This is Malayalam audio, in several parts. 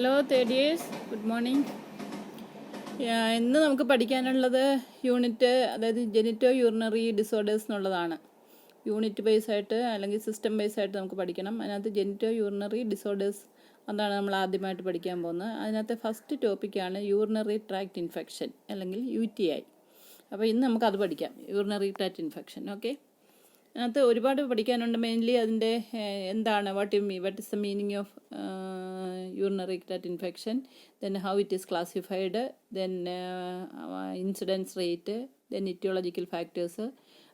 Hello third good morning. ഇന്ന് നമുക്ക് പഠിക്കാനുള്ളത് യൂണിറ്റ്, അതായത് ജെനിറ്റോ യൂറിനറി ഡിസോർഡേഴ്സ് എന്നുള്ളതാണ്. യൂണിറ്റ് ബേസ് ആയിട്ട് അല്ലെങ്കിൽ സിസ്റ്റം ബേസ് ആയിട്ട് നമുക്ക് പഠിക്കണം. അതിനകത്ത് ജെനിറ്റോ യൂറിനറി ഡിസോർഡേഴ്സ്, അതാണ് നമ്മൾ ആദ്യമായിട്ട് പഠിക്കാൻ പോകുന്നത്. അതിനകത്ത് ഫസ്റ്റ് ടോപ്പിക്കാണ് യൂറിനറി ട്രാക്ട് ഇൻഫെക്ഷൻ അല്ലെങ്കിൽ UTI. അപ്പോൾ ഇന്ന് നമുക്കത് പഠിക്കാം, യൂറിനറി ട്രാക്ട് ഇൻഫെക്ഷൻ. ഓക്കെ, അതിനകത്ത് ഒരുപാട് പഠിക്കാനുണ്ട്. മെയിൻലി അതിൻ്റെ എന്താണ്, what is the meaning of urinary tract infection, then how it is classified, then incidence rate, then etiological factors,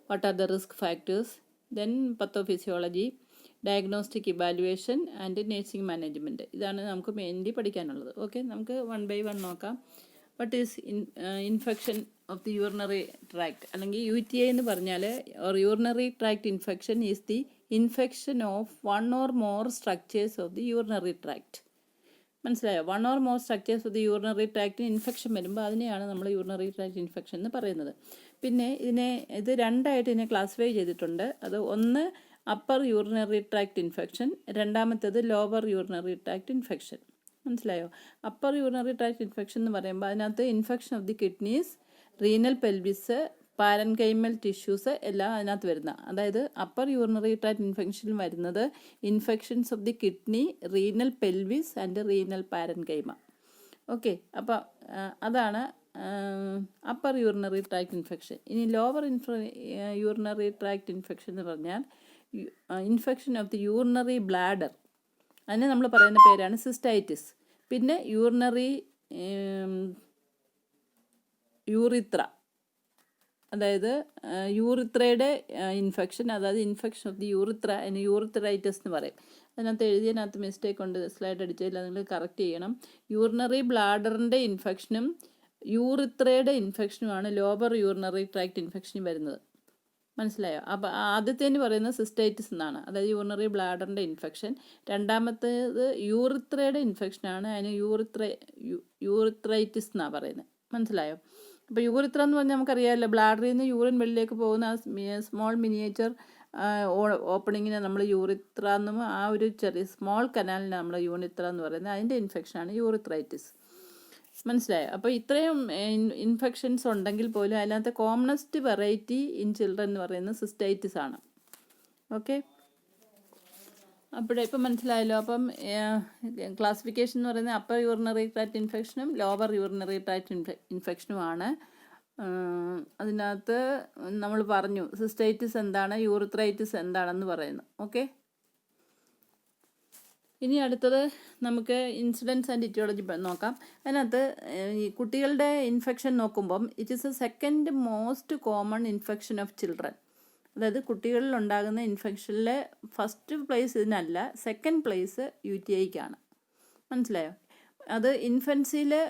what are the risk factors, then pathophysiology, diagnostic evaluation and nursing management. ഇതാണ് നമുക്ക് മെയിൻലി പഠിക്കാനുള്ളത്. ഓക്കെ, നമുക്ക് വൺ ബൈ വൺ നോക്കാം. What is infection of the urinary tract അല്ലെങ്കിൽ UTI എന്ന് പറഞ്ഞാൽ, urinary tract infection is the infection of one or more structures of the urinary tract. മനസ്സിലായോ? One or more structures of the urinary ട്രാക്റ്റിന് ഇൻഫെക്ഷൻ വരുമ്പോൾ അതിനെയാണ് നമ്മൾ യൂറിനറി ട്രാക്ട് ഇൻഫെക്ഷൻ എന്ന് പറയുന്നത്. പിന്നെ ഇത് രണ്ടായിട്ട് ഇതിനെ ക്ലാസിഫൈ ചെയ്തിട്ടുണ്ട്. അത് ഒന്ന് അപ്പർ യൂറിനറി ട്രാക്ട് ഇൻഫെക്ഷൻ, രണ്ടാമത്തേത് ലോവർ യൂറിനറി ട്രാക്ട് ഇൻഫെക്ഷൻ. മനസ്സിലായോ? അപ്പർ യൂറിനറി ട്രാക്ട് ഇൻഫെക്ഷൻ എന്ന് പറയുമ്പോൾ അതിനകത്ത് infection of the kidneys, renal pelvis, parenchymal tissues എല്ലാം അതിനകത്ത് വരുന്ന. അതായത് അപ്പർ യൂറിനറി ട്രാക്ട് ഇൻഫെക്ഷൻ വരുന്നത് infections of the kidney, renal pelvis and renal parenchyma. Okay, അപ്പോൾ അതാണ് അപ്പർ യൂറിനറി ട്രാക്ട് ഇൻഫെക്ഷൻ. ഇനി ലോവർ യൂറിനറി ട്രാക്ട് ഇൻഫെക്ഷൻ എന്ന് പറഞ്ഞാൽ infection of the urinary bladder, അതിനെ നമ്മൾ പറയുന്ന പേരാണ് സിസ്റ്റൈറ്റിസ്. പിന്നെ യൂറിത്ര, അതായത് യൂറിത്രയുടെ ഇൻഫെക്ഷൻ, അതായത് ഇൻഫെക്ഷൻ ഓഫ് ദി യൂറിത്ര, അതിന് യൂറിത്രൈറ്റിസ് എന്ന് പറയും. അതിനകത്ത് എഴുതിയതിനകത്ത് മിസ്റ്റേക്ക് ഉണ്ട്, സ്ലൈഡ് അടിച്ചതിൽ നിങ്ങൾ കറക്റ്റ് ചെയ്യണം. യൂറിനറി ബ്ലാഡറിൻ്റെ ഇൻഫെക്ഷനും യൂറിത്രയുടെ ഇൻഫെക്ഷനുമാണ് ലോവർ യൂറിനറി ട്രാക്ട് ഇൻഫെക്ഷൻ വരുന്നത്. മനസ്സിലായോ? അപ്പോൾ ആദ്യത്തേന് പറയുന്നത് സിസ്റ്റൈറ്റിസ് എന്നാണ്, അതായത് യൂറിനറി ബ്ലാഡറിൻ്റെ ഇൻഫെക്ഷൻ. രണ്ടാമത്തേത് യൂറിത്രയുടെ ഇൻഫെക്ഷനാണ്, അതിന് യൂറിത്രൈറ്റിസ് എന്നാണ് പറയുന്നത്. മനസ്സിലായോ? അപ്പോൾ യൂറിത്ര എന്ന് പറഞ്ഞാൽ നമുക്കറിയാമല്ലോ, ബ്ലാഡറിൽ നിന്ന് യൂറിൻ വെളിയിലേക്ക് പോകുന്ന സ്മോൾ മിനിയേച്ചർ ഓപ്പണിങ്ങിനെ നമ്മൾ യൂറിത്ര എന്നും, ആ ഒരു ചെറിയ സ്മോൾ കനാലിനെ നമ്മൾ യൂറിത്ര എന്ന് പറയുന്നത്, അതിൻ്റെ ഇൻഫെക്ഷനാണ് യൂറിത്രൈറ്റിസ്. മനസ്സിലായോ? അപ്പോൾ ഇത്രയും ഇൻഫെക്ഷൻസ് ഉണ്ടെങ്കിൽ പോലും അതിനകത്ത് കോമണസ്റ്റ് വെറൈറ്റി ഇൻ ചിൽഡ്രൻ എന്ന് പറയുന്നത് സിസ്റ്റൈറ്റിസ് ആണ്. ഓക്കെ, ഇപ്പം മനസ്സിലായല്ലോ. അപ്പം ക്ലാസിഫിക്കേഷൻ എന്ന് പറയുന്നത് അപ്പർ യൂറിനറി ട്രാക്ട് ഇൻഫെക്ഷനും ലോവർ യൂറിനറി ട്രാക്ട് ഇൻഫെക്ഷനുമാണ്. അതിനകത്ത് നമ്മൾ പറഞ്ഞു സിസ്റ്റൈറ്റിസ് എന്താണ്, യൂറിത്രൈറ്റിസ് എന്താണെന്ന് പറയുന്നു. ഓക്കെ, ഇനി അടുത്തത് നമുക്ക് ഇൻസിഡൻസ് ആൻഡ് ഇറ്റിയോളജി നോക്കാം. അതിനകത്ത് ഈ കുട്ടികളുടെ ഇൻഫെക്ഷൻ നോക്കുമ്പം it is A second most common infection of children. അതായത് കുട്ടികളിൽ ഉണ്ടാകുന്ന ഇൻഫെക്ഷനിലെ ഫസ്റ്റ് പ്ലേസ് ഇതിനല്ല, സെക്കൻഡ് പ്ലേസ് UTIക്കാണ്. മനസ്സിലായോ? അത് ഇൻഫൻസിയിലെ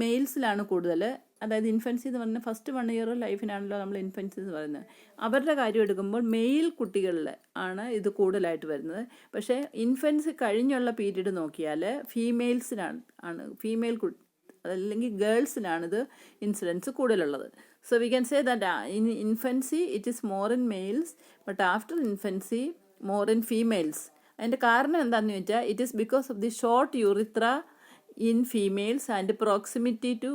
മെയിൽസിലാണ് കൂടുതൽ. അതായത് ഇൻഫൻസി എന്ന് പറഞ്ഞാൽ ഫസ്റ്റ് 1 ഇയർ ലൈഫിനാണല്ലോ നമ്മൾ ഇൻഫൻസി എന്ന് പറയുന്നത്. അവരുടെ കാര്യം എടുക്കുമ്പോൾ മെയിൽ കുട്ടികളിൽ ആണ് ഇത് കൂടുതലായിട്ട് വരുന്നത്. പക്ഷേ ഇൻഫൻസി കഴിഞ്ഞുള്ള പീരീഡ് നോക്കിയാൽ ഫീമെയിൽ അല്ലെങ്കിൽ ഗേൾസിനാണിത് ഇൻസിഡൻസ് കൂടുതലുള്ളത്. So we can say that in infancy it is more in males, but after infancy more in females. അതിൻ്റെ കാരണം എന്താണെന്ന് വെച്ചാൽ it is because of the short urethra in females and proximity to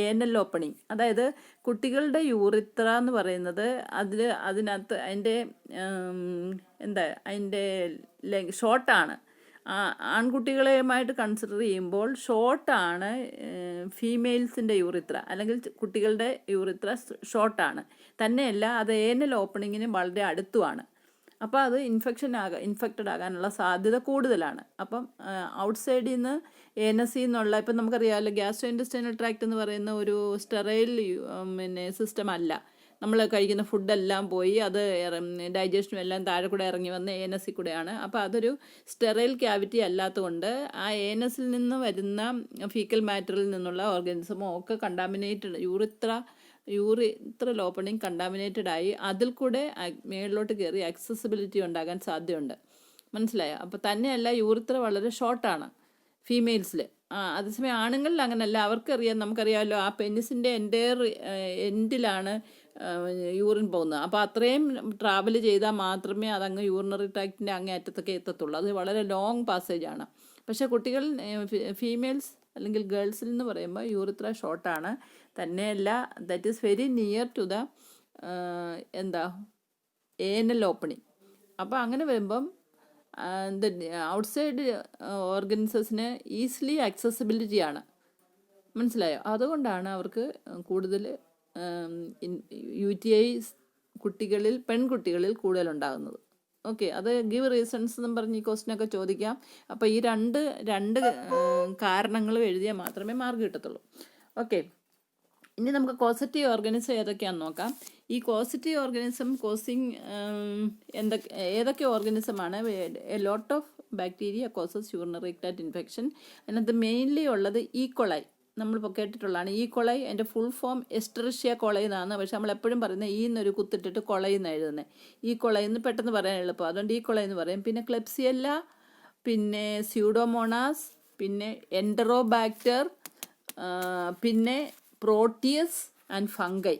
anal opening. അതായത് കുട്ടികളുടെ യൂറിത്ര എന്ന് പറയുന്നത് അതിനകത്ത് അതിൻ്റെ ഷോർട്ടാണ്. ആൺകുട്ടികളെയുമായിട്ട് കൺസിഡർ ചെയ്യുമ്പോൾ ഷോർട്ടാണ് ഫീമെയിൽസിൻ്റെ യൂറിത്ര, അല്ലെങ്കിൽ കുട്ടികളുടെ യൂറിത്ര ഷോർട്ടാണ്. തന്നെയല്ല അത് ഏനൽ ഓപ്പണിങ്ങിന് വളരെ അടുത്തുമാണ്. അപ്പോൾ അത് ഇൻഫെക്റ്റഡ് ആകാനുള്ള സാധ്യത കൂടുതലാണ്. അപ്പം ഔട്ട്സൈഡിൽ നിന്ന് ഏനസിൽ നിന്നുള്ള, ഇപ്പം നമുക്കറിയാമല്ലോ ഗ്യാസ്ട്രോ ഇൻറ്റെസ്റ്റൈനൽ ട്രാക്ട് എന്ന് പറയുന്ന ഒരു സ്റ്റെറൈൽ സിസ്റ്റം അല്ല. നമ്മൾ കഴിക്കുന്ന ഫുഡെല്ലാം പോയി അത് ഡൈജഷനും എല്ലാം താഴെ കൂടെ ഇറങ്ങി വന്ന് ഏനസിൽ കൂടെയാണ്. അപ്പോൾ അതൊരു സ്റ്റെറൈൽ ക്യാവിറ്റി അല്ലാത്തതുകൊണ്ട് ആ ഏനസിൽ നിന്ന് വരുന്ന ഫീക്കൽ മാറ്ററിൽ നിന്നുള്ള ഓർഗാനിസമോ ഒക്കെ യൂറിത്രൽ ഓപ്പണിങ് കണ്ടാമിനേറ്റഡ് ആയി അതിൽ കൂടെ മേളിലോട്ട് കയറി ആക്സസിബിലിറ്റി ഉണ്ടാകാൻ സാധ്യതയുണ്ട്. മനസ്സിലായോ? അപ്പോൾ തന്നെയല്ല യൂറിത്ര വളരെ ഷോർട്ടാണ് ഫീമെയിൽസിൽ. അതേസമയം ആണുങ്ങളിൽ അങ്ങനെയല്ല. നമുക്കറിയാമല്ലോ ആ പെനിസിൻ്റെ എൻഡിലാണ് യൂറിൻ പോകുന്നത്. അപ്പോൾ അത്രയും ട്രാവൽ ചെയ്താൽ മാത്രമേ അതങ്ങ് യൂറിനറി ട്രാക്റ്റിൻ്റെ അങ്ങേ അറ്റത്തൊക്കെ എത്തത്തുള്ളൂ. അത് വളരെ ലോങ് പാസേജാണ്. പക്ഷേ കുട്ടികൾ ഫീമെയിൽസ് അല്ലെങ്കിൽ ഗേൾസിൽ എന്ന് പറയുമ്പോൾ യൂറിത്ര ഷോർട്ടാണ്. തന്നെയല്ല, that is very near to the anal opening. അപ്പോൾ അങ്ങനെ വരുമ്പം ഔട്ട്സൈഡ് ഓർഗൻസസിന് ഈസിലി ആക്സസിബിലിറ്റിയാണ്. മനസ്സിലായോ? അതുകൊണ്ടാണ് അവർക്ക് കൂടുതൽ UTI പെൺകുട്ടികളിൽ കൂടുതലുണ്ടാകുന്നത്. ഓക്കെ, അത് ഗിവ് റീസൺസ് എന്നും പറഞ്ഞ് ഈ ക്വസ്റ്റ്യനൊക്കെ ചോദിക്കാം. അപ്പോൾ ഈ രണ്ട് കാരണങ്ങളും എഴുതിയാൽ മാത്രമേ മാർക്ക് കിട്ടത്തുള്ളൂ. ഓക്കെ, ഇനി നമുക്ക് കോസറ്റീവ് ഓർഗാനിസം ഏതൊക്കെയാണെന്ന് നോക്കാം. ഈ കോസറ്റീവ് ഓർഗാനിസം കോസിങ് ഏതൊക്കെ ഓർഗാനിസമാണ്? A lot of bacteria causes urinary tract infection. അതിനകത്ത് മെയിൻലി ഉള്ളത് ഈക്കോളൈ. നമ്മളിപ്പോൾ കേട്ടിട്ടുള്ളതാണ്. ഈക്കോളൈ എൻ്റെ ഫുൾ ഫോം എസ്റ്ററിഷ്യ കോളൈ എന്നാണ്. പക്ഷെ നമ്മളെപ്പോഴും പറയുന്നത് എന്നൊരു കുത്തിട്ടിട്ട് കൊളൈ എന്ന് എഴുതുന്നത്. ഈക്കോളൈ എന്ന് പെട്ടെന്ന് പറയാൻ എളുപ്പം, അതുകൊണ്ട് ഈക്കോളൈ എന്ന് പറയും. പിന്നെ ക്ലെപ്സിയല്ല, പിന്നെ സ്യൂഡോമോണാസ്, പിന്നെ എൻഡറോബാക്ടർ, പിന്നെ പ്രോട്ടിയസ് ആൻഡ് ഫംഗൈ.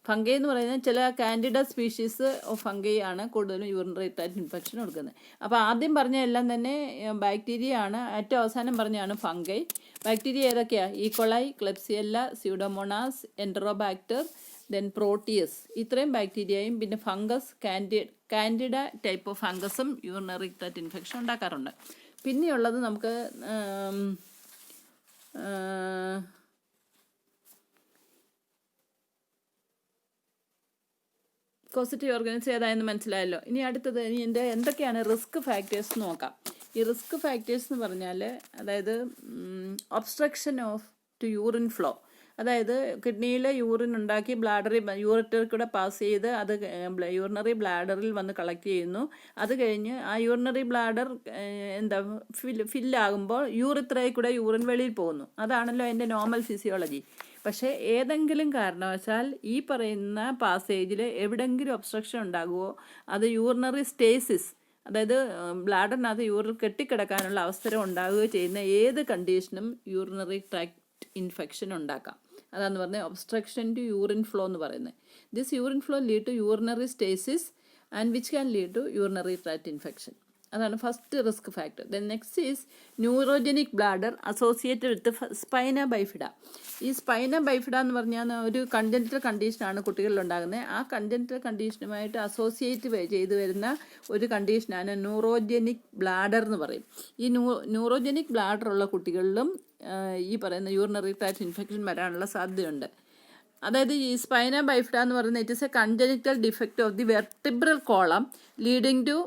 ഫംഗൈ എന്ന് പറയുന്നത് ചില കാൻഡിഡ സ്പീഷീസ് ഓഫ് ഫംഗൈ ആണ് കൂടുതലും യൂറിനറി ട്രാക്ട് ഇൻഫെക്ഷൻ കൊടുക്കുന്നത്. അപ്പോൾ ആദ്യം പറഞ്ഞ എല്ലാം തന്നെ ബാക്ടീരിയ ആണ്. ഏറ്റവും അവസാനം പറഞ്ഞാണ് ഫംഗൈ. ബാക്ടീരിയ ഏതൊക്കെയാണ്? E coli, Klebsiella, Pseudomonas, Enterobacter, then Proteus. ഇത്രയും ബാക്ടീരിയയും പിന്നെ ഫംഗസ്, കാൻഡിഡ ടൈപ്പ് ഓഫ് ഫംഗസും യൂറിനറി ട്രാക്ട് ഇൻഫെക്ഷൻ ഉണ്ടാക്കാറുണ്ട്. പിന്നെയുള്ളത് നമുക്ക് കോസറ്റീവ് ഓർഗാനിസം ഏതായെന്ന് മനസ്സിലായല്ലോ. ഇനി അടുത്തത് ഇതിൻ്റെ എന്തൊക്കെയാണ് റിസ്ക് ഫാക്ടേഴ്സ് നോക്കാം. ഈ റിസ്ക് ഫാക്ടേഴ്സ് എന്ന് പറഞ്ഞാൽ അതായത് obstruction of two urine flow. അതായത് കിഡ്നിയിൽ യൂറിൻ ഉണ്ടാക്കി യൂറിറ്ററിൽ കൂടെ പാസ് ചെയ്ത് അത് യൂറിനറി ബ്ലാഡറിൽ വന്ന് കളക്ട് ചെയ്യുന്നു. അത് കഴിഞ്ഞ് ആ യൂറിനറി ബ്ലാഡർ ഫില്ലാകുമ്പോൾ യൂറിത്രയിൽ കൂടെ യൂറിൻ വെളിയിൽ പോകുന്നു. അതാണല്ലോ അതിൻ്റെ നോർമൽ ഫിസിയോളജി. പക്ഷേ ഏതെങ്കിലും കാരണവശാൽ ഈ പറയുന്ന പാസേജിൽ എവിടെയെങ്കിലും ഒബ്സ്ട്രക്ഷൻ ഉണ്ടാകുമോ, അത് യൂറിനറി സ്റ്റേസിസ്, അതായത് ബ്ലാഡറിനകത്ത് യൂറിൻ കെട്ടിക്കിടക്കാനുള്ള അവസരം ഉണ്ടാകുകയോ ചെയ്യുന്ന ഏത് കണ്ടീഷനും യൂറിനറി ട്രാക്ട് ഇൻഫെക്ഷൻ ഉണ്ടാക്കാം. അതാന്ന് പറഞ്ഞാൽ ഒബ്സ്ട്രക്ഷൻ ടു യൂറിൻ ഫ്ലോ എന്ന് പറയുന്നത്. This urine flow lead to urinary stasis and which can lead to urinary tract infection. അതാണ് first risk factor. Then next is neurogenic bladder associated with spina bifida. ഈ സ്പൈന ബൈഫിഡ എന്ന് പറഞ്ഞാൽ ഒരു കൺജനിറ്റൽ കണ്ടീഷനാണ് കുട്ടികളിൽ ഉണ്ടാകുന്നത്. ആ കൺജനിറ്റൽ കണ്ടീഷനുമായിട്ട് അസോസിയേറ്റ് ചെയ്ത് വരുന്ന ഒരു കണ്ടീഷനാണ് ന്യൂറോജനിക് ബ്ലാഡർ എന്ന് പറയും. ഈ ന്യൂറോജനിക് ബ്ലാഡർ ഉള്ള കുട്ടികളിലും ഈ പറയുന്ന യൂറിനറി ട്രാക്ട് ഇൻഫെക്ഷൻ വരാനുള്ള സാധ്യതയുണ്ട്. അതായത് ഈ സ്പൈന ബൈഫിഡ എന്ന് പറയുന്നത് it is a congenital defect of the vertebral column leading to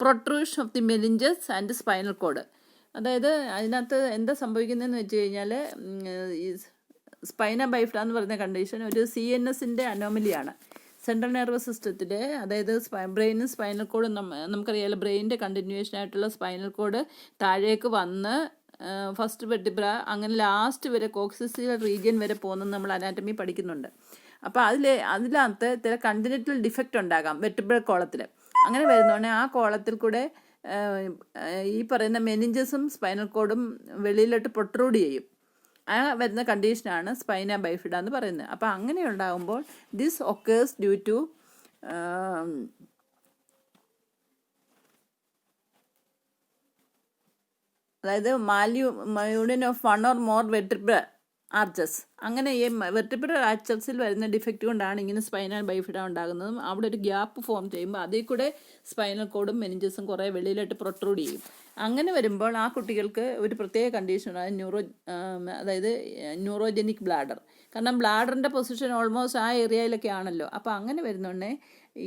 protrusion of the meninges and spinal cord. അതായത് അതിനകത്ത് എന്താ സംഭവിക്കുന്നതെന്ന് വെച്ച് കഴിഞ്ഞാൽ ഈ സ്പൈന ബൈഫിഡ എന്ന് പറയുന്ന കണ്ടീഷൻ ഒരു CNSൻ്റെ അനോമലിയാണ്. സെൻട്രൽ നെർവസ് സിസ്റ്റത്തിൽ, അതായത് ബ്രെയിനും സ്പൈനൽ കോഡും നമുക്കറിയാമല്ലോ, ബ്രെയിനിൻ്റെ കണ്ടിന്യൂവേഷൻ ആയിട്ടുള്ള സ്പൈനൽ കോഡ് താഴേക്ക് വന്ന് ഫസ്റ്റ് വെർട്ടിബ്ര അങ്ങനെ ലാസ്റ്റ് വരെ കോക്സിസിയൽ റീജിയൻ വരെ പോകുന്നത് നമ്മൾ അനാറ്റമി പഠിക്കുന്നുണ്ട്. അപ്പോൾ അതിനകത്ത് ചില കണ്ടിനെറ്റൽ ഡിഫക്റ്റ് ഉണ്ടാകാം വെർട്ടിബ്രൽ കോളത്തിൽ. അങ്ങനെ വരുന്നോണ്ടേ ആ കോളത്തിൽ കൂടെ ഈ പറയുന്ന മെനിഞ്ചസും സ്പൈനൽ കോഡും വെളിയിലോട്ട് പ്രൊട്രൂഡ് ചെയ്യും. ആ വരുന്ന കണ്ടീഷനാണ് സ്പൈന ബൈഫിഡ എന്ന് പറയുന്നത്. അപ്പോൾ അങ്ങനെ ഉണ്ടാകുമ്പോൾ ദിസ് ഒക്കേഴ്സ് ഡ്യൂ ടു അതായത് union of one or more vertebral arches. അങ്ങനെ ഈ വെർട്ടിബ്രൽ ആർച്ചസിൽ വരുന്ന ഡിഫക്റ്റ് കൊണ്ടാണ് ഇങ്ങനെ സ്പൈനൽ ബൈഫിഡ ഉണ്ടാകുന്നതും. അവിടെ ഒരു ഗ്യാപ്പ് ഫോം ചെയ്യുമ്പോൾ അതിൽ കൂടെ സ്പൈനൽ കോഡും മെനിഞ്ചസും കുറേ വെളിയിലോട്ട് പ്രൊട്രൂഡ് ചെയ്യും. അങ്ങനെ വരുമ്പോൾ ആ കുട്ടികൾക്ക് ഒരു പ്രത്യേക കണ്ടീഷനാണ് അതായത് ന്യൂറോജനിക് ബ്ലാഡർ. കാരണം ബ്ലാഡറിൻ്റെ പൊസിഷൻ ഓൾമോസ്റ്റ് ആ ഏരിയയിലൊക്കെ ആണല്ലോ. അപ്പോൾ അങ്ങനെ വരുന്നോണ്ടേ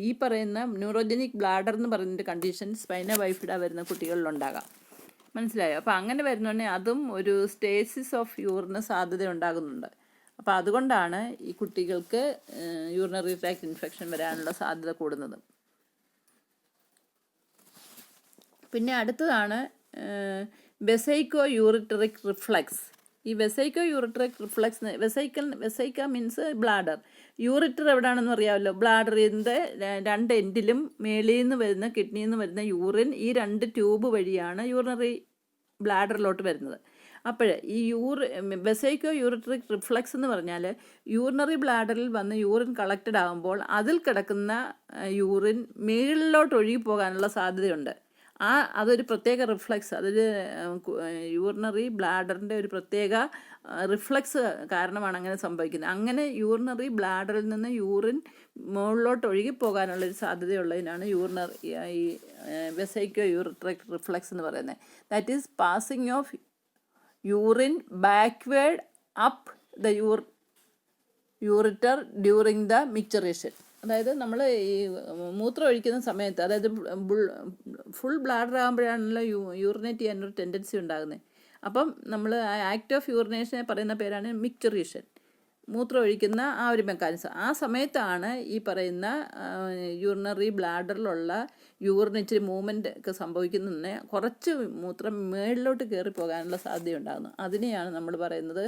ഈ പറയുന്ന ന്യൂറോജനിക് ബ്ലാഡർ എന്ന് പറയുന്ന കണ്ടീഷൻ സ്പൈന ബൈഫിഡ വരുന്ന കുട്ടികളിലുണ്ടാകാം. മനസ്സിലായോ? അപ്പോൾ അങ്ങനെ വരുന്നോണ്ടേ അതും ഒരു സ്റ്റേസിസ് ഓഫ് യൂറിന് സാധ്യത ഉണ്ടാകുന്നുണ്ട്. അപ്പോൾ അതുകൊണ്ടാണ് ഈ കുട്ടികൾക്ക് യൂറിനറി ട്രാക്ട് ഇൻഫെക്ഷൻ വരാനുള്ള സാധ്യത കൂടുന്നത്. പിന്നെ അടുത്തതാണ് വെസൈക്കോ യൂറിറ്ററിക് റിഫ്ലക്സ്. ഈ vesico ureteric reflux, vesica means bladder. Ureter എവിടെയാണെന്ന് അറിയാമല്ലോ, ബ്ലാഡറിൻ്റെ രണ്ട് എൻഡിലും മേളിൽ നിന്ന് വരുന്ന കിഡ്നിയിൽ നിന്ന് വരുന്ന യൂറിൻ ഈ രണ്ട് ട്യൂബ് വഴിയാണ് യൂറിനറി ബ്ലാഡറിലോട്ട് വരുന്നത്. അപ്പോൾ ഈ വെസൈക്കോ യൂറിട്രിക് റിഫ്ലക്സ് എന്ന് പറഞ്ഞാൽ യൂറിനറി ബ്ലാഡറിൽ വന്ന് യൂറിൻ കളക്റ്റഡ് ആകുമ്പോൾ അതിൽ കിടക്കുന്ന യൂറിൻ മേളിലോട്ട് ഒഴുകിപ്പോകാനുള്ള സാധ്യതയുണ്ട്. അതൊരു പ്രത്യേക റിഫ്ലക്സ്, അതൊരു യൂറിനറി ബ്ലാഡറിൻ്റെ ഒരു പ്രത്യേക റിഫ്ലക്സ് കാരണമാണ് അങ്ങനെ സംഭവിക്കുന്നത്. അങ്ങനെ യൂറിനറി ബ്ലാഡറിൽ നിന്ന് യൂറിൻ മുകളിലോട്ട് ഒഴുകിപ്പോകാനുള്ളൊരു സാധ്യതയുള്ളതിനാണ് ഈ വെസൈക്കോ യൂറിട്രിക് റിഫ്ലക്സ് എന്ന് പറയുന്നത്. That is passing of urine backward up the ureter during the micturition. അതായത് നമ്മൾ ഈ മൂത്രം ഒഴിക്കുന്ന സമയത്ത്, അതായത് ഫുൾ ബ്ലാഡർ ആകുമ്പോഴാണല്ലോ യൂറിനേറ്റ് ചെയ്യാനൊരു ടെൻഡൻസി ഉണ്ടാകുന്നത്. അപ്പം നമ്മൾ ആക്ട് ഓഫ് യൂറിനേഷനെ പറയുന്ന പേരാണ് മിക്ചറേഷൻ, മൂത്രം ഒഴിക്കുന്ന ആ ഒരു മെക്കാനിസം. ആ സമയത്താണ് ഈ പറയുന്ന യൂറിനറി ബ്ലാഡറിലുള്ള യൂറിന് ഇച്ചിരി മൂവ്മെൻറ്റ് ഒക്കെ സംഭവിക്കുന്നതിന് കുറച്ച് മൂത്രം മേളിലോട്ട് കയറിപ്പോകാനുള്ള സാധ്യത ഉണ്ടാകുന്നു. അതിനെയാണ് നമ്മൾ പറയുന്നത്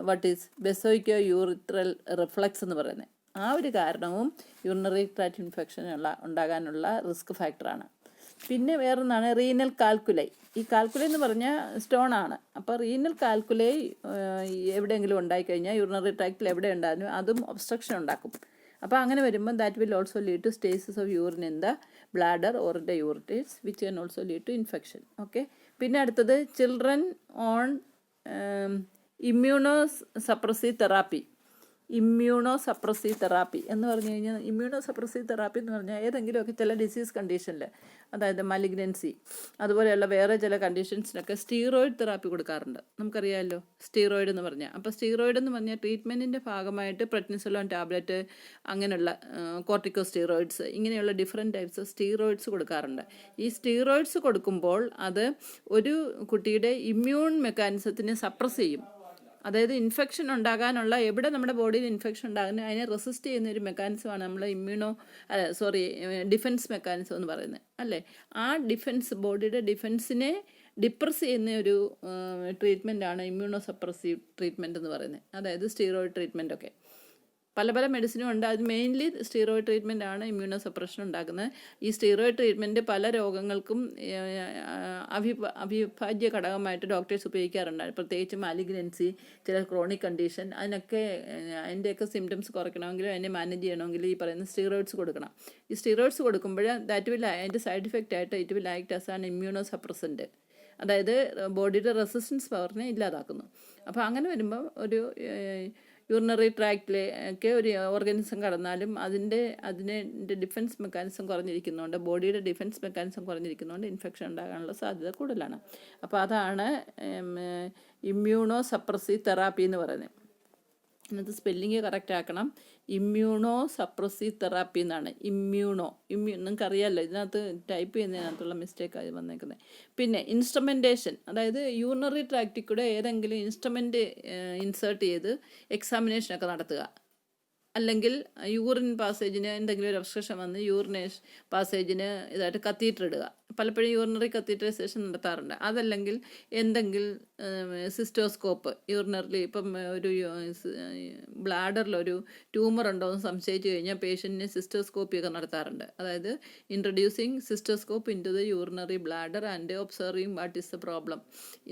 വാട്ട് ഈസ് വെസൈക്കോ യൂറിത്രൽ റിഫ്ലക്സ് എന്ന് പറയുന്നത്. ആ ഒരു കാരണവും യൂറിനറി ട്രാക്ട് ഇൻഫെക്ഷൻ ഉണ്ടാകാനുള്ള റിസ്ക് ഫാക്ടറാണ്. പിന്നെ വേറൊന്നാണ് റീനൽ കാൽക്കുലൈ. ഈ കാൽക്കുലൈ എന്ന് പറഞ്ഞാൽ സ്റ്റോണാണ്. അപ്പോൾ റീനൽ കാൽക്കുലൈ എവിടെയെങ്കിലും ഉണ്ടായിക്കഴിഞ്ഞാൽ യൂറിനറി ട്രാക്റ്റിൽ എവിടെ ഉണ്ടായിരുന്നു അതും ഒബ്സ്ട്രക്ഷൻ ഉണ്ടാക്കും. അപ്പോൾ അങ്ങനെ വരുമ്പോൾ that will also lead to stasis of urine in the bladder or the ureters which can also lead to infection. Okay. പിന്നെ അടുത്തത് children on immunosuppressive therapy. Immunosuppressive therapy എന്ന് പറഞ്ഞു കഴിഞ്ഞാൽ, ഇമ്മ്യൂണോ സപ്രസീവ് തെറാപ്പി എന്ന് പറഞ്ഞാൽ ഏതെങ്കിലുമൊക്കെ ചില ഡിസീസ് കണ്ടീഷനിൽ, അതായത് മലിഗ്നൻസി അതുപോലെയുള്ള വേറെ ചില കണ്ടീഷൻസിനൊക്കെ സ്റ്റീറോയിഡ് തെറാപ്പി കൊടുക്കാറുണ്ട്. നമുക്കറിയാമല്ലോ സ്റ്റീറോയിഡ് എന്ന് പറഞ്ഞാൽ. അപ്പോൾ സ്റ്റീറോയിഡ് എന്ന് പറഞ്ഞാൽ ട്രീറ്റ്മെൻറ്റിൻ്റെ ഭാഗമായിട്ട് പ്രെഡ്നിസോലോൺ ടാബ്ലറ്റ്, അങ്ങനെയുള്ള കോർട്ടിക്കോ സ്റ്റീറോയിഡ്സ്, ഇങ്ങനെയുള്ള ഡിഫറെൻറ്റ് ടൈപ്സ് സ്റ്റീറോയിഡ്സ് കൊടുക്കാറുണ്ട്. ഈ സ്റ്റീറോയിഡ്സ് കൊടുക്കുമ്പോൾ അത് ഒരു കുട്ടിയുടെ ഇമ്മ്യൂൺ മെക്കാനിസത്തിനെ സപ്രസ് ചെയ്യും. അതായത് ഇൻഫെക്ഷൻ ഉണ്ടാകാനുള്ള, എവിടെ നമ്മുടെ ബോഡിയിൽ ഇൻഫെക്ഷൻ ഉണ്ടാകുന്നത് അതിനെ റെസിസ്റ്റ് ചെയ്യുന്ന ഒരു മെക്കാനിസമാണ് നമ്മൾ ഡിഫെൻസ് മെക്കാനിസം എന്ന് പറയുന്നത്, അല്ലേ? ആ ബോഡിയുടെ ഡിഫെൻസിനെ ഡിപ്രസ് ചെയ്യുന്ന ഒരു ട്രീറ്റ്മെൻറ്റാണ് ഇമ്മ്യൂണോ സപ്രസീവ് ട്രീറ്റ്മെൻറ്റ് എന്ന് പറയുന്നത്. അതായത് സ്റ്റീറോയിഡ് ട്രീറ്റ്മെൻറ്റൊക്കെ പല പല ഉണ്ട്. അത് മെയിൻലി സ്റ്റീറോയിഡ് ട്രീറ്റ്മെൻ്റ് ആണ് ഇമ്മ്യൂണോ സപ്രഷൻ ഉണ്ടാക്കുന്നത്. ഈ സ്റ്റീറോയിഡ് ട്രീറ്റ്മെൻറ്റ് പല രോഗങ്ങൾക്കും അവിഭാജ്യ ഘടകമായിട്ട് ഡോക്ടേഴ്സ് ഉപയോഗിക്കാറുണ്ട്. പ്രത്യേകിച്ച് മാലിഗ്നൻസി, ചില ക്രോണിക് കണ്ടീഷൻ, അതിൻ്റെയൊക്കെ സിംറ്റംസ് കുറയ്ക്കണമെങ്കിലും അതിനെ മാനേജ് ചെയ്യണമെങ്കിൽ ഈ പറയുന്ന സ്റ്റീറോയിഡ്സ് കൊടുക്കണം. ഈ സ്റ്റീറോയിഡ്സ് കൊടുക്കുമ്പോൾ അതിൻ്റെ സൈഡ് ഇഫക്റ്റ് ആയിട്ട് it will act as an immunosuppressant. അതായത് ബോഡിയുടെ റെസിസ്റ്റൻസ് പവറിനെ ഇല്ലാതാക്കുന്നു. അപ്പോൾ അങ്ങനെ വരുമ്പോൾ ഒരു യൂറിനറി ട്രാക്റ്റിലേക്ക് ഒരു ഓർഗാനിസം കടന്നാലും അതിൻ്റെ ഡിഫെൻസ് മെക്കാനിസം കുറഞ്ഞിരിക്കുന്നതുകൊണ്ട്, ബോഡിയുടെ ഡിഫെൻസ് മെക്കാനിസം കുറഞ്ഞിരിക്കുന്നതുകൊണ്ട് ഇൻഫെക്ഷൻ ഉണ്ടാകാനുള്ള സാധ്യത കൂടുതലാണ്. അപ്പോൾ അതാണ് ഇമ്മ്യൂണോ സപ്രസീവ് തെറാപ്പി എന്ന് പറയുന്നത്. അതിനകത്ത് സ്പെല്ലിങ് കറക്റ്റ് ആക്കണം. ഇമ്മ്യൂണോ സപ്രസീവ് തെറാപ്പി എന്നാണ്. നിങ്ങൾക്ക് അറിയാമല്ലോ, ഇതിനകത്ത് ടൈപ്പ് ചെയ്യുന്നതിനകത്തുള്ള മിസ്റ്റേക്കായി വന്നേക്കുന്നത്. പിന്നെ ഇൻസ്ട്രുമെൻറ്റേഷൻ, അതായത് യൂറിനറി ട്രാക്റ്റിൽ കൂടെ ഏതെങ്കിലും ഇൻസ്ട്രുമെൻറ്റ് ഇൻസേർട്ട് ചെയ്ത് എക്സാമിനേഷനൊക്കെ നടത്തുക. അല്ലെങ്കിൽ യൂറിൻ പാസേജിന് എന്തെങ്കിലും ഒരു ഒബ്സ്ട്രക്ഷൻ വന്ന് യൂറിനേഷൻ പാസേജിന് ഇതായിട്ട് കത്തീറ്റർ ഇടുക. പലപ്പോഴും യൂറിനറി കത്തീറ്ററൈസേഷൻ നടത്താറുണ്ട്. അതല്ലെങ്കിൽ എന്തെങ്കിലും സിസ്റ്റോസ്കോപ്പ്, യൂറിനറിൽ ഇപ്പം ഒരു ബ്ലാഡറിലൊരു ട്യൂമർ ഉണ്ടോ എന്ന് സംശയിച്ചു കഴിഞ്ഞാൽ പേഷ്യൻറ്റിന് സിസ്റ്റോസ്കോപ്പിയൊക്കെ നടത്താറുണ്ട്. അതായത് introducing cystoscope into the urinary bladder and observing what is the problem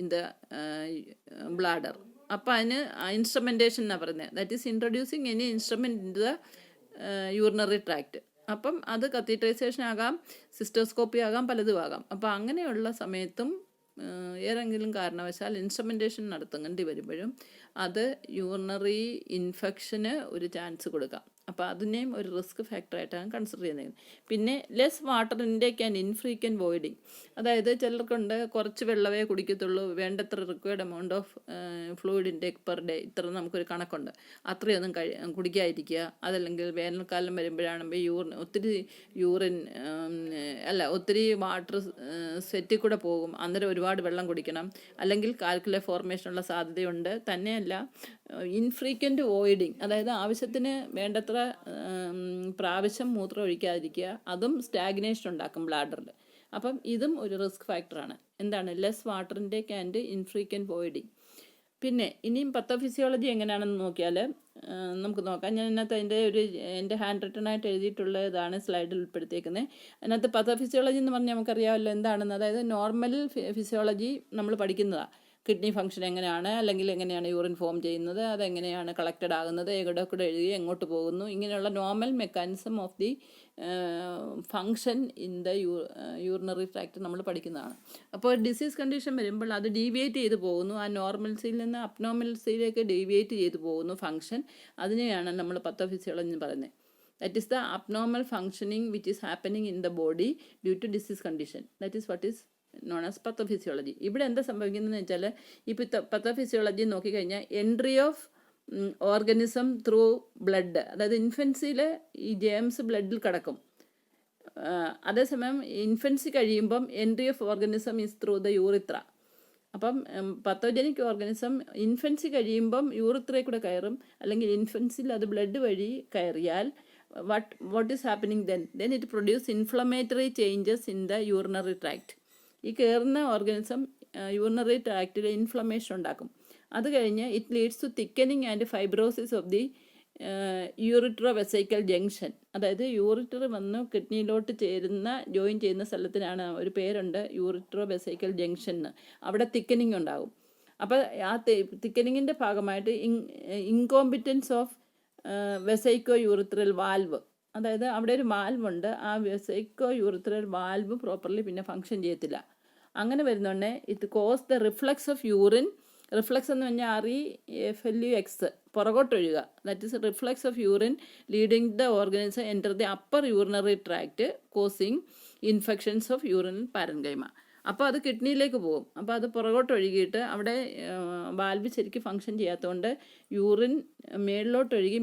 in the bladder. അപ്പോൾ അതിന് ഇൻസ്ട്രുമെൻറ്റേഷൻ എന്നാണ് പറയുന്നത്. That is introducing any instrument in the urinary tract. അപ്പം അത് കത്തീറ്ററൈസേഷൻ ആകാം, സിസ്റ്റോസ്കോപ്പി ആകാം, പലതും ആകാം. അപ്പോൾ അങ്ങനെയുള്ള സമയത്തും ഏതെങ്കിലും കാരണവശാൽ ഇൻസ്ട്രുമെൻറ്റേഷൻ നടത്തേണ്ടി വരുമ്പോഴും അത് യൂറിനറി ഇൻഫെക്ഷന് ഒരു ചാൻസ് കൊടുക്കാം. അപ്പോൾ അതിനെയും ഒരു റിസ്ക് ഫാക്ടറായിട്ടാണ് കൺസിഡർ ചെയ്യുന്നത്. പിന്നെ less water intake and infrequent voiding. അതായത് ചിലർക്കുണ്ട് കുറച്ച് വെള്ളമേ കുടിക്കത്തുള്ളൂ, വേണ്ടത്ര required amount of fluid intake per day, ഇത്ര നമുക്കൊരു കണക്കുണ്ട്, അത്രയൊന്നും കുടിക്കാതിരിക്കുക. അതല്ലെങ്കിൽ വേനൽക്കാലം വരുമ്പോഴാണെങ്കിൽ ഒത്തിരി വാട്ടർ സ്വെറ്റിൽ കൂടെ പോകും, അന്നേരം ഒരുപാട് വെള്ളം കുടിക്കണം. അല്ലെങ്കിൽ കാൽക്കുലർ ഫോർമേഷനുള്ള സാധ്യതയുണ്ട്. തന്നെയല്ല ഇൻഫ്രീക്വൻറ്റ് വോയിഡിങ്, അതായത് ആവശ്യത്തിന് വേണ്ടത്ര പ്രാവശ്യം മൂത്രം ഒഴിക്കാതിരിക്കുക, അതും സ്റ്റാഗ്നേഷൻ ഉണ്ടാക്കും ബ്ലാഡറിൽ. അപ്പം ഇതും ഒരു റിസ്ക് ഫാക്ടറാണ്. എന്താണ്? Less water intake and infrequent voiding. പിന്നെ ഇനിയും പത്തോഫിസിയോളജി എങ്ങനെയാണെന്ന് നോക്കിയാൽ നമുക്ക് നോക്കാം. ഞാൻ അതിനകത്ത് എൻ്റെ ഹാൻഡ് റിട്ടൺ ആയിട്ട് എഴുതിയിട്ടുള്ളതാണ് സ്ലൈഡിൽ ഉൾപ്പെടുത്തിയേക്കുന്നത്. അതിനകത്ത് പത്തോഫിസിയോളജി എന്ന് പറഞ്ഞാൽ നമുക്കറിയാമല്ലോ എന്താണെന്ന്. അതായത് നോർമൽ ഫിസിയോളജി നമ്മൾ പഠിക്കുന്നതാണ്. കിഡ്നി ഫംഗ്ഷൻ എങ്ങനെയാണ്, അല്ലെങ്കിൽ എങ്ങനെയാണ് യൂറിൻ ഫോം ചെയ്യുന്നത്, അതെങ്ങനെയാണ് കളക്റ്റഡ് ആകുന്നത്, എവിടെ കൂടെ എഴുതി എങ്ങോട്ട് പോകുന്നു, ഇങ്ങനെയുള്ള normal mechanism of the function in the urinary tract നമ്മൾ പഠിക്കുന്നതാണ്. അപ്പോൾ ഡിസീസ് കണ്ടീഷൻ വരുമ്പോൾ അത് ഡീവിയേറ്റ് ചെയ്ത് പോകുന്നു, ആ നോർമൽസിയിൽ നിന്ന് അബ്നോർമൽസിയിലേക്ക് ഡീവിയേറ്റ് ചെയ്ത് പോകുന്നു ഫങ്ഷൻ. അതിനെയാണ് നമ്മൾ പത്തോഫിസിയോളജി എന്ന് പറയുന്നത്. That is the abnormal functioning which is happening in the body due to disease condition. That is what is known as pathophysiology. ഇവിടെ എന്താ സംഭവിക്കുന്നതെന്ന് വെച്ചാൽ, ഇപ്പോൾ പത്തോഫിസിയോളജി നോക്കിക്കഴിഞ്ഞാൽ entry of organism through blood, അതായത് ഇൻഫൻസിയിൽ ഈ ജേംസ് ബ്ലഡിൽ കിടക്കും. അതേസമയം ഇൻഫൻസി കഴിയുമ്പം entry of organism is through the urethra. അപ്പം പത്തോജനിക് ഓർഗനിസം ഇൻഫൻസി കഴിയുമ്പം യൂറിത്രയിൽ കൂടെ കയറും, അല്ലെങ്കിൽ ഇൻഫൻസിൽ അത് ബ്ലഡ് വഴി കയറിയാൽ what is happening then it produce inflammatory changes in the urinary tract. ഈ കയറുന്ന ഓർഗനിസം യൂറിനറി ട്രാക്റ്റിൽ ഇൻഫ്ലമേഷൻ ഉണ്ടാക്കും. അത് കഴിഞ്ഞ് it leads to thickening and fibrosis of the ureterovesical junction. അതായത് യൂറിറ്റർ വന്ന് കിഡ്നിയിലോട്ട് ജോയിൻ ചെയ്യുന്ന സ്ഥലത്തിനാണ് ഒരു പേരുണ്ട്, യൂറിട്രോവെസൈക്കൽ ജംഗ്ഷൻ എന്ന്. അവിടെ തിക്കനിങ് ഉണ്ടാകും. അപ്പോൾ ആ തിക്കനിങ്ങിൻ്റെ ഭാഗമായിട്ട് incompetence of vesico urethral valve, അതായത് അവിടെ ഒരു വാൽവുണ്ട്, ആ വെസൈക്കോ യൂറിത്രൽ വാൽവ് പ്രോപ്പർലി പിന്നെ ഫങ്ഷൻ ചെയ്യത്തില്ല. അങ്ങനെ വരുന്നോണ്ടേ it cause the reflux of urine. Reflux എന്ന് പറഞ്ഞാൽ REFLUX, പുറകോട്ടൊഴുക. That is reflux of urine leading the organism enter the upper urinary tract causing infections of urinal parenchyma. അപ്പോൾ അത് കിഡ്നിയിലേക്ക് പോകും. അപ്പോൾ അത് പുറകോട്ട് ഒഴുകിയിട്ട് അവിടെ വാൽവ് ശരിക്കും ഫങ്ഷൻ ചെയ്യാത്തതുകൊണ്ട് യൂറിൻ മേളിലോട്ടൊഴുകി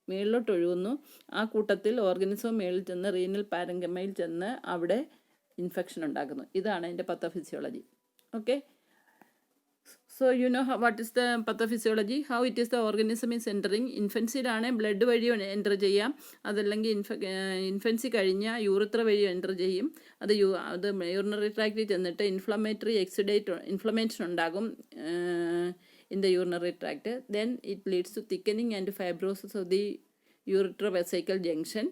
മേളിലോട്ടൊഴുകുന്നു. ആ കൂട്ടത്തിൽ ഓർഗനിസം മേളിൽ ചെന്ന് റീനൽ പാരൻകൈമയിൽ ചെന്ന് അവിടെ ഇൻഫെക്ഷൻ ഉണ്ടാക്കുന്നു. ഇതാണ് അതിൻ്റെ pathophysiology. Okay, so you know what is the pathophysiology, how it is the organism is entering. ഇൻഫൻസിയിലാണെങ്കിൽ ബ്ലഡ് വഴി എൻ്റർ ചെയ്യാം, അതല്ലെങ്കിൽ ഇൻഫൻസി കഴിഞ്ഞാൽ യൂറിത്ര വഴി എൻ്റർ ചെയ്യും. അത് യൂറിനറി ട്രാക്റ്റിൽ ചെന്നിട്ട് ഇൻഫ്ലമേഷൻ ഉണ്ടാകും in the urinary tract. Then it leads to thickening and fibrosis of the ureterovesical junction.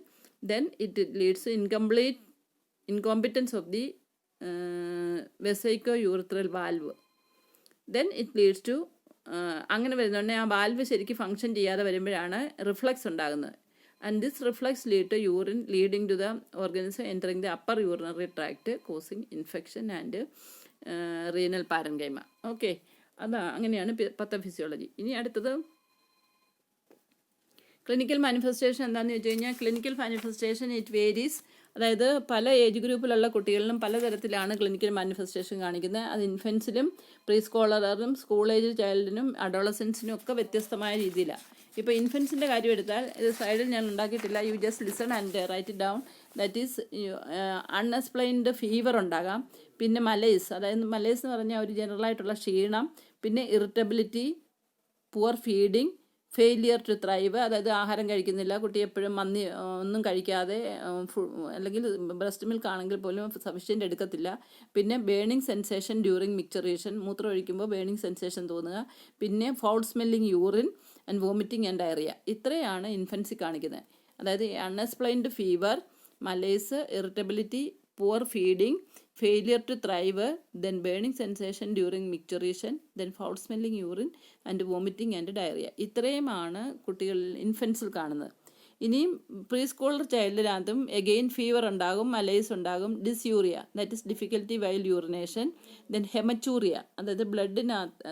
Then it leads to incompetence of the vesico urethral valve. Then it leads to അങ്ങനെ വരുന്നുണ്ടെങ്കിൽ ആ വാൽവ് ശരിക്കും ഫങ്ഷൻ ചെയ്യാതെ വരുമ്പോഴാണ് റിഫ്ലക്സ് ഉണ്ടാകുന്നത്. And this reflux lead to urine leading to the organism entering the upper urinary tract causing infection and renal parenchyma. Okay, അങ്ങനെയാണ് പത്തോഫിസിയോളജി. ഇനി അടുത്തത് ക്ലിനിക്കൽ മാനിഫെസ്റ്റേഷൻ എന്താണെന്ന് വെച്ച് കഴിഞ്ഞാൽ, ക്ലിനിക്കൽ മാനിഫെസ്റ്റേഷൻ ഇറ്റ് വേരീസ്. അതായത് പല ഏജ് ഗ്രൂപ്പിലുള്ള കുട്ടികളിലും പലതരത്തിലാണ് ക്ലിനിക്കൽ മാനിഫെസ്റ്റേഷൻ കാണിക്കുന്നത്. അത് ഇൻഫൻസിലും പ്രീ സ്കോളറും സ്കൂൾ ഏജ് ചൈൽഡിനും അഡോളസൻസിനും ഒക്കെ വ്യത്യസ്തമായ രീതിയിലാണ്. ഇപ്പോൾ ഇൻഫൻസിൻ്റെ കാര്യം എടുത്താൽ, ഇത് സൈഡിൽ ഞാൻ ഉണ്ടാക്കിയിട്ടില്ല, you just listen and write it down. That is unexplained fever ഉണ്ടാകാം, പിന്നെ മലേസ്, അതായത് മലേസ് എന്ന് പറഞ്ഞാൽ ഒരു ജനറലായിട്ടുള്ള ക്ഷീണം, പിന്നെ irritability, poor feeding, failure to thrive, അതായത് ആഹാരം കഴിക്കുന്നില്ല, കുട്ടി എപ്പോഴും ഒന്നും കഴിക്കാതെ, അല്ലെങ്കിൽ ബ്രസ്റ്റ് മിൽക്ക് ആണെങ്കിൽ പോലും സഫിഷ്യൻ്റ് എടുക്കത്തില്ല. പിന്നെ ബേണിംഗ് സെൻസേഷൻ ഡ്യൂറിങ് മിക്ചറേഷൻ, മൂത്രം ഒഴിക്കുമ്പോൾ ബേണിംഗ് സെൻസേഷൻ തോന്നുക, പിന്നെ foul smelling urine and vomiting and diarrhoea. ഇത്രയാണ് ഇൻഫൻസി കാണിക്കുന്നത്. അതായത് unexplained fever, malaise, irritability, poor feeding, failure to thrive, then burning sensation during micturition, then foul smelling urine and vomiting and diarrhea. ഇത്രയുമാണ് കുട്ടികൾ ഇൻഫൻസിൽ കാണുന്നത്. ഇനിയും പ്രീ സ്കൂളർ ചൈൽഡിനകത്തും എഗെയിൻ ഫീവർ ഉണ്ടാകും, മലേസ് ഉണ്ടാകും, dysuria that is difficulty while urination, then haematuria അതായത്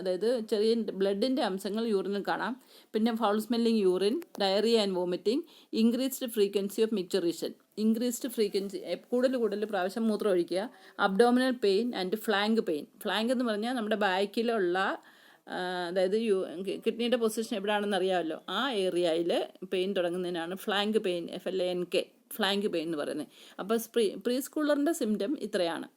അതായത് ചെറിയ ബ്ലഡിൻ്റെ അംശങ്ങൾ യൂറിനിൽ കാണാം, പിന്നെ foul smelling urine, diarrhoea and vomiting, increased frequency of micturition, increased frequency കൂടുതൽ പ്രാവശ്യം മൂത്രം ഒഴിക്കുക, abdominal pain and flank pain. Flank എന്ന് പറഞ്ഞാൽ നമ്മുടെ ബാക്കിലുള്ള അതായത് കിഡ്നിയുടെ പൊസിഷൻ എവിടെയാണെന്ന് അറിയാമല്ലോ, ആ ഏരിയയിൽ പെയിൻ തുടങ്ങുന്നതിനാണ് flank pain, FLANK, flank pain എന്ന് പറയുന്നത്. അപ്പോൾ പ്രീ സ്കൂളറിൻ്റെ സിംറ്റം ഇത്രയാണ്: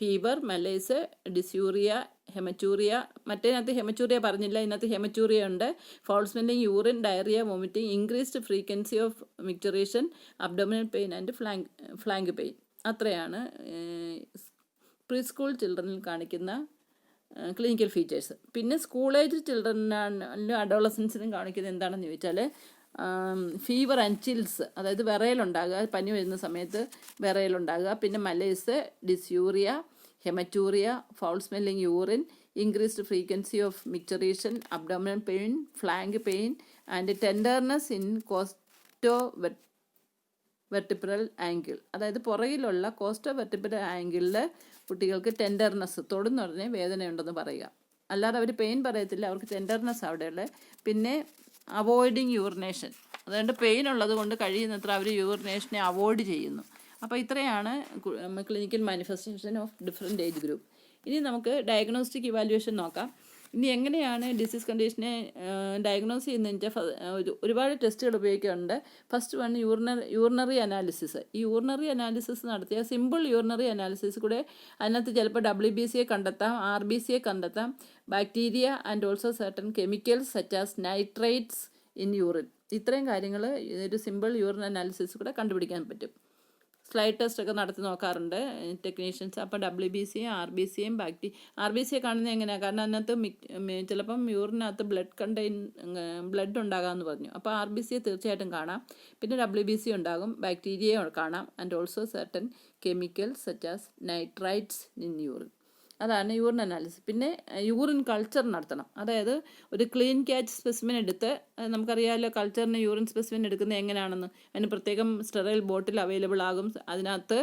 ഫീവർ, മലേസ്, ഡിസ്യൂറിയ, ഹെമച്ചൂറിയ. മറ്റേതിനകത്ത് ഹെമച്ചൂറിയ പറഞ്ഞില്ല, ഇതിനകത്ത് ഹെമച്ചൂറിയ ഉണ്ട്, foul smelling urine, diarrhoea, vomiting, increased frequency of micturition, abdominal pain and flank pain. അത്രയാണ് പ്രീ സ്കൂൾ ചിൽഡ്രനിൽ കാണിക്കുന്ന ക്ലിനിക്കൽ ഫീച്ചേഴ്സ്. പിന്നെ സ്കൂൾ ഏജ് ചിൽഡ്രനിലും അഡോളസൻസിനും കാണിക്കുന്നത് എന്താണെന്ന് ചോദിച്ചാൽ, ഫീവർ ആൻഡ് ചിൽസ്, അതായത് വിറയലുണ്ടാകുക, പനി വരുന്ന സമയത്ത് വിറയലുണ്ടാകുക, പിന്നെ malaise, dysuria, haematuria, foul smelling urine, increased frequency of micturition, abdominal pain, flank pain and tenderness in costovertebral angle. അതായത് പുറകിലുള്ള കോസ്റ്റോ വെർട്ടിബ്രൽ ആംഗിളിൽ കുട്ടികൾക്ക് ടെൻഡർനെസ്, തൊടുന്ന ഉടനെ വേദനയുണ്ടെന്ന് പറയുക. അല്ലാതെ അവർ പെയിൻ പറയത്തില്ല, അവർക്ക് ടെൻഡർനെസ് അവിടെയുള്ള. പിന്നെ അവോയ്ഡിങ് യൂറിനേഷൻ, അതുകൊണ്ട് പെയിൻ ഉള്ളത് കൊണ്ട് കഴിയുന്നത്ര അവർ യൂറിനേഷനെ അവോയ്ഡ് ചെയ്യുന്നു. അപ്പോൾ ഇത്രയാണ് clinical manifestation of different age group. ഇനി നമുക്ക് ഡയഗ്നോസ്റ്റിക് ഇവാലുവേഷൻ നോക്കാം. ഇനി എങ്ങനെയാണ് ഡിസീസ് കണ്ടീഷനെ ഡയഗ്നോസ് ചെയ്യുന്നതെന്ന് വെച്ചാൽ ഒരുപാട് ടെസ്റ്റുകൾ ഉപയോഗിക്കാറുണ്ട്. First one urinary analysis. ഈ യൂറിനറി അനാലിസിസ് നടത്തിയ സിമ്പിൾ യൂറിനറി അനാലിസിസ് കൂടെ അതിനകത്ത് ചിലപ്പോൾ WBCയെ കണ്ടെത്താം, RBCയെ കണ്ടെത്താം, bacteria and also certain chemicals such as nitrates in urine. ഇത്രയും കാര്യങ്ങൾ ഒരു സിമ്പിൾ യൂറിൻ അനാലിസിസ് കൂടെ കണ്ടുപിടിക്കാൻ പറ്റും. സ്ലൈഡ് ടെസ്റ്റ് ഒക്കെ നടത്തി നോക്കാറുണ്ട് ടെക്നീഷ്യൻസ്. അപ്പോൾ WBCയും RBCയും RBCയെ കാണുന്നത് എങ്ങനെയാണ്? കാരണം അതിനകത്ത് ചിലപ്പം യൂറിനകത്ത് ബ്ലഡ് ഉണ്ടാകാമെന്ന് പറഞ്ഞു. അപ്പോൾ RBCയെ തീർച്ചയായിട്ടും കാണാം. പിന്നെ WBC ഉണ്ടാകും, ബാക്ടീരിയയെ കാണാം, and also certain chemicals such as nitrites in urine. അതാണ് യൂറിൻ അനാലിസിസ്. പിന്നെ യൂറിൻ കൾച്ചർ നടത്തണം. അതായത് ഒരു ക്ലീൻ ക്യാച്ച് സ്പെസിമെൻ എടുത്ത്, നമുക്കറിയാമല്ലോ കൾച്ചറിന് യൂറിൻ സ്പെസിമെൻ എടുക്കുന്നത് എങ്ങനെയാണെന്ന്. അതിന് പ്രത്യേകം സ്റ്റെറൈൽ ബോട്ടിൽ അവൈലബിൾ ആകും. അതിനകത്ത്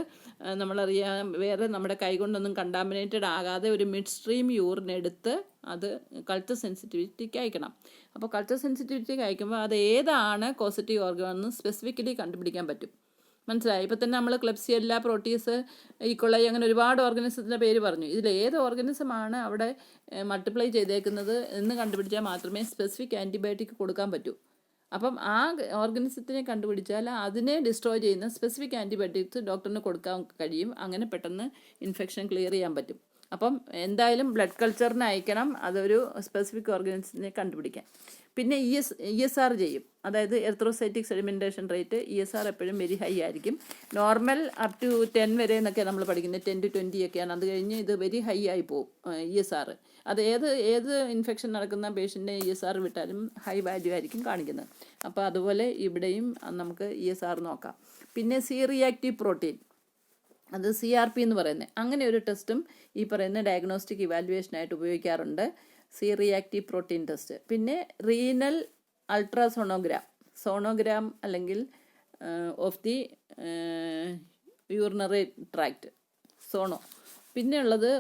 നമ്മളറിയാം വേറെ നമ്മുടെ കൈകൊണ്ടൊന്നും കണ്ടാമിനേറ്റഡ് ആകാതെ ഒരു മിഡ് സ്ട്രീം യൂറിൻ എടുത്ത് അത് കൾച്ചർ സെൻസിറ്റിവിറ്റിക്ക് അയക്കണം. അപ്പോൾ കൾച്ചർ സെൻസിറ്റിവിറ്റിക്ക് അയക്കുമ്പോൾ അത് ഏതാണ് കോസറ്റീവ് ഓർഗൻ എന്ന് സ്പെസിഫിക്കലി കണ്ടുപിടിക്കാൻ പറ്റും. മനസ്സിലായി? ഇപ്പം തന്നെ നമ്മൾ ക്ലെപ്സിയെല്ല, പ്രോട്ടീസ്, ഈക്കൊളൈ, അങ്ങനെ ഒരുപാട് ഓർഗനിസത്തിൻ്റെ പേര് പറഞ്ഞു. ഇതിൽ ഏത് ഓർഗനിസമാണ് അവിടെ മൾട്ടിപ്ലൈ ചെയ്തേക്കുന്നത് എന്ന് കണ്ടുപിടിച്ചാൽ മാത്രമേ സ്പെസിഫിക് ആൻറ്റിബയോട്ടിക് കൊടുക്കാൻ പറ്റൂ. അപ്പം ആ ഓർഗനിസത്തിനെ കണ്ടുപിടിച്ചാൽ അതിനെ ഡിസ്ട്രോയ് ചെയ്യുന്ന സ്പെസിഫിക് ആൻറ്റിബയോട്ടിക്സ് ഡോക്ടറിന് കൊടുക്കാൻ കഴിയും. അങ്ങനെ പെട്ടെന്ന് ഇൻഫെക്ഷൻ ക്ലിയർ ചെയ്യാൻ പറ്റും. അപ്പം എന്തായാലും ബ്ലഡ് കൾച്ചറിന് അയക്കണം, അതൊരു സ്പെസിഫിക് ഓർഗനിസത്തിനെ കണ്ടുപിടിക്കാൻ. പിന്നെ ESR ചെയ്യും. അതായത് എർത്രോസൈറ്റിക് സെഡിമെൻറ്റേഷൻ റേറ്റ്, ESR എപ്പോഴും വെരി ഹൈ ആയിരിക്കും. നോർമൽ അപ് ടു 10 വരെ എന്നൊക്കെ നമ്മൾ പഠിക്കുന്നത്, 10 to 20 ഒക്കെയാണ്. അത് കഴിഞ്ഞ് ഇത് വെരി ഹൈ ആയി പോകും ESR. അത് ഏത് ഇൻഫെക്ഷൻ നടക്കുന്ന പേഷ്യൻ്റെ ESR വിട്ടാലും ഹൈ വാല്യൂ ആയിരിക്കും കാണിക്കുന്നത്. അപ്പോൾ അതുപോലെ ഇവിടെയും നമുക്ക് ESR നോക്കാം. പിന്നെ റിയാക്റ്റീവ് പ്രോട്ടീൻ, അത് CRP എന്ന് പറയുന്നത്, അങ്ങനെ ഒരു ടെസ്റ്റും ഈ പറയുന്ന ഡയഗ്നോസ്റ്റിക് ഇവാലുവേഷനായിട്ട് ഉപയോഗിക്കാറുണ്ട്, റിയാക്റ്റീവ് പ്രോട്ടീൻ ടെസ്റ്റ്. പിന്നെ റീനൽ സോണോഗ്രാം അല്ലെങ്കിൽ of the urinary tract, Suno. പിന്നെ ഉള്ളത്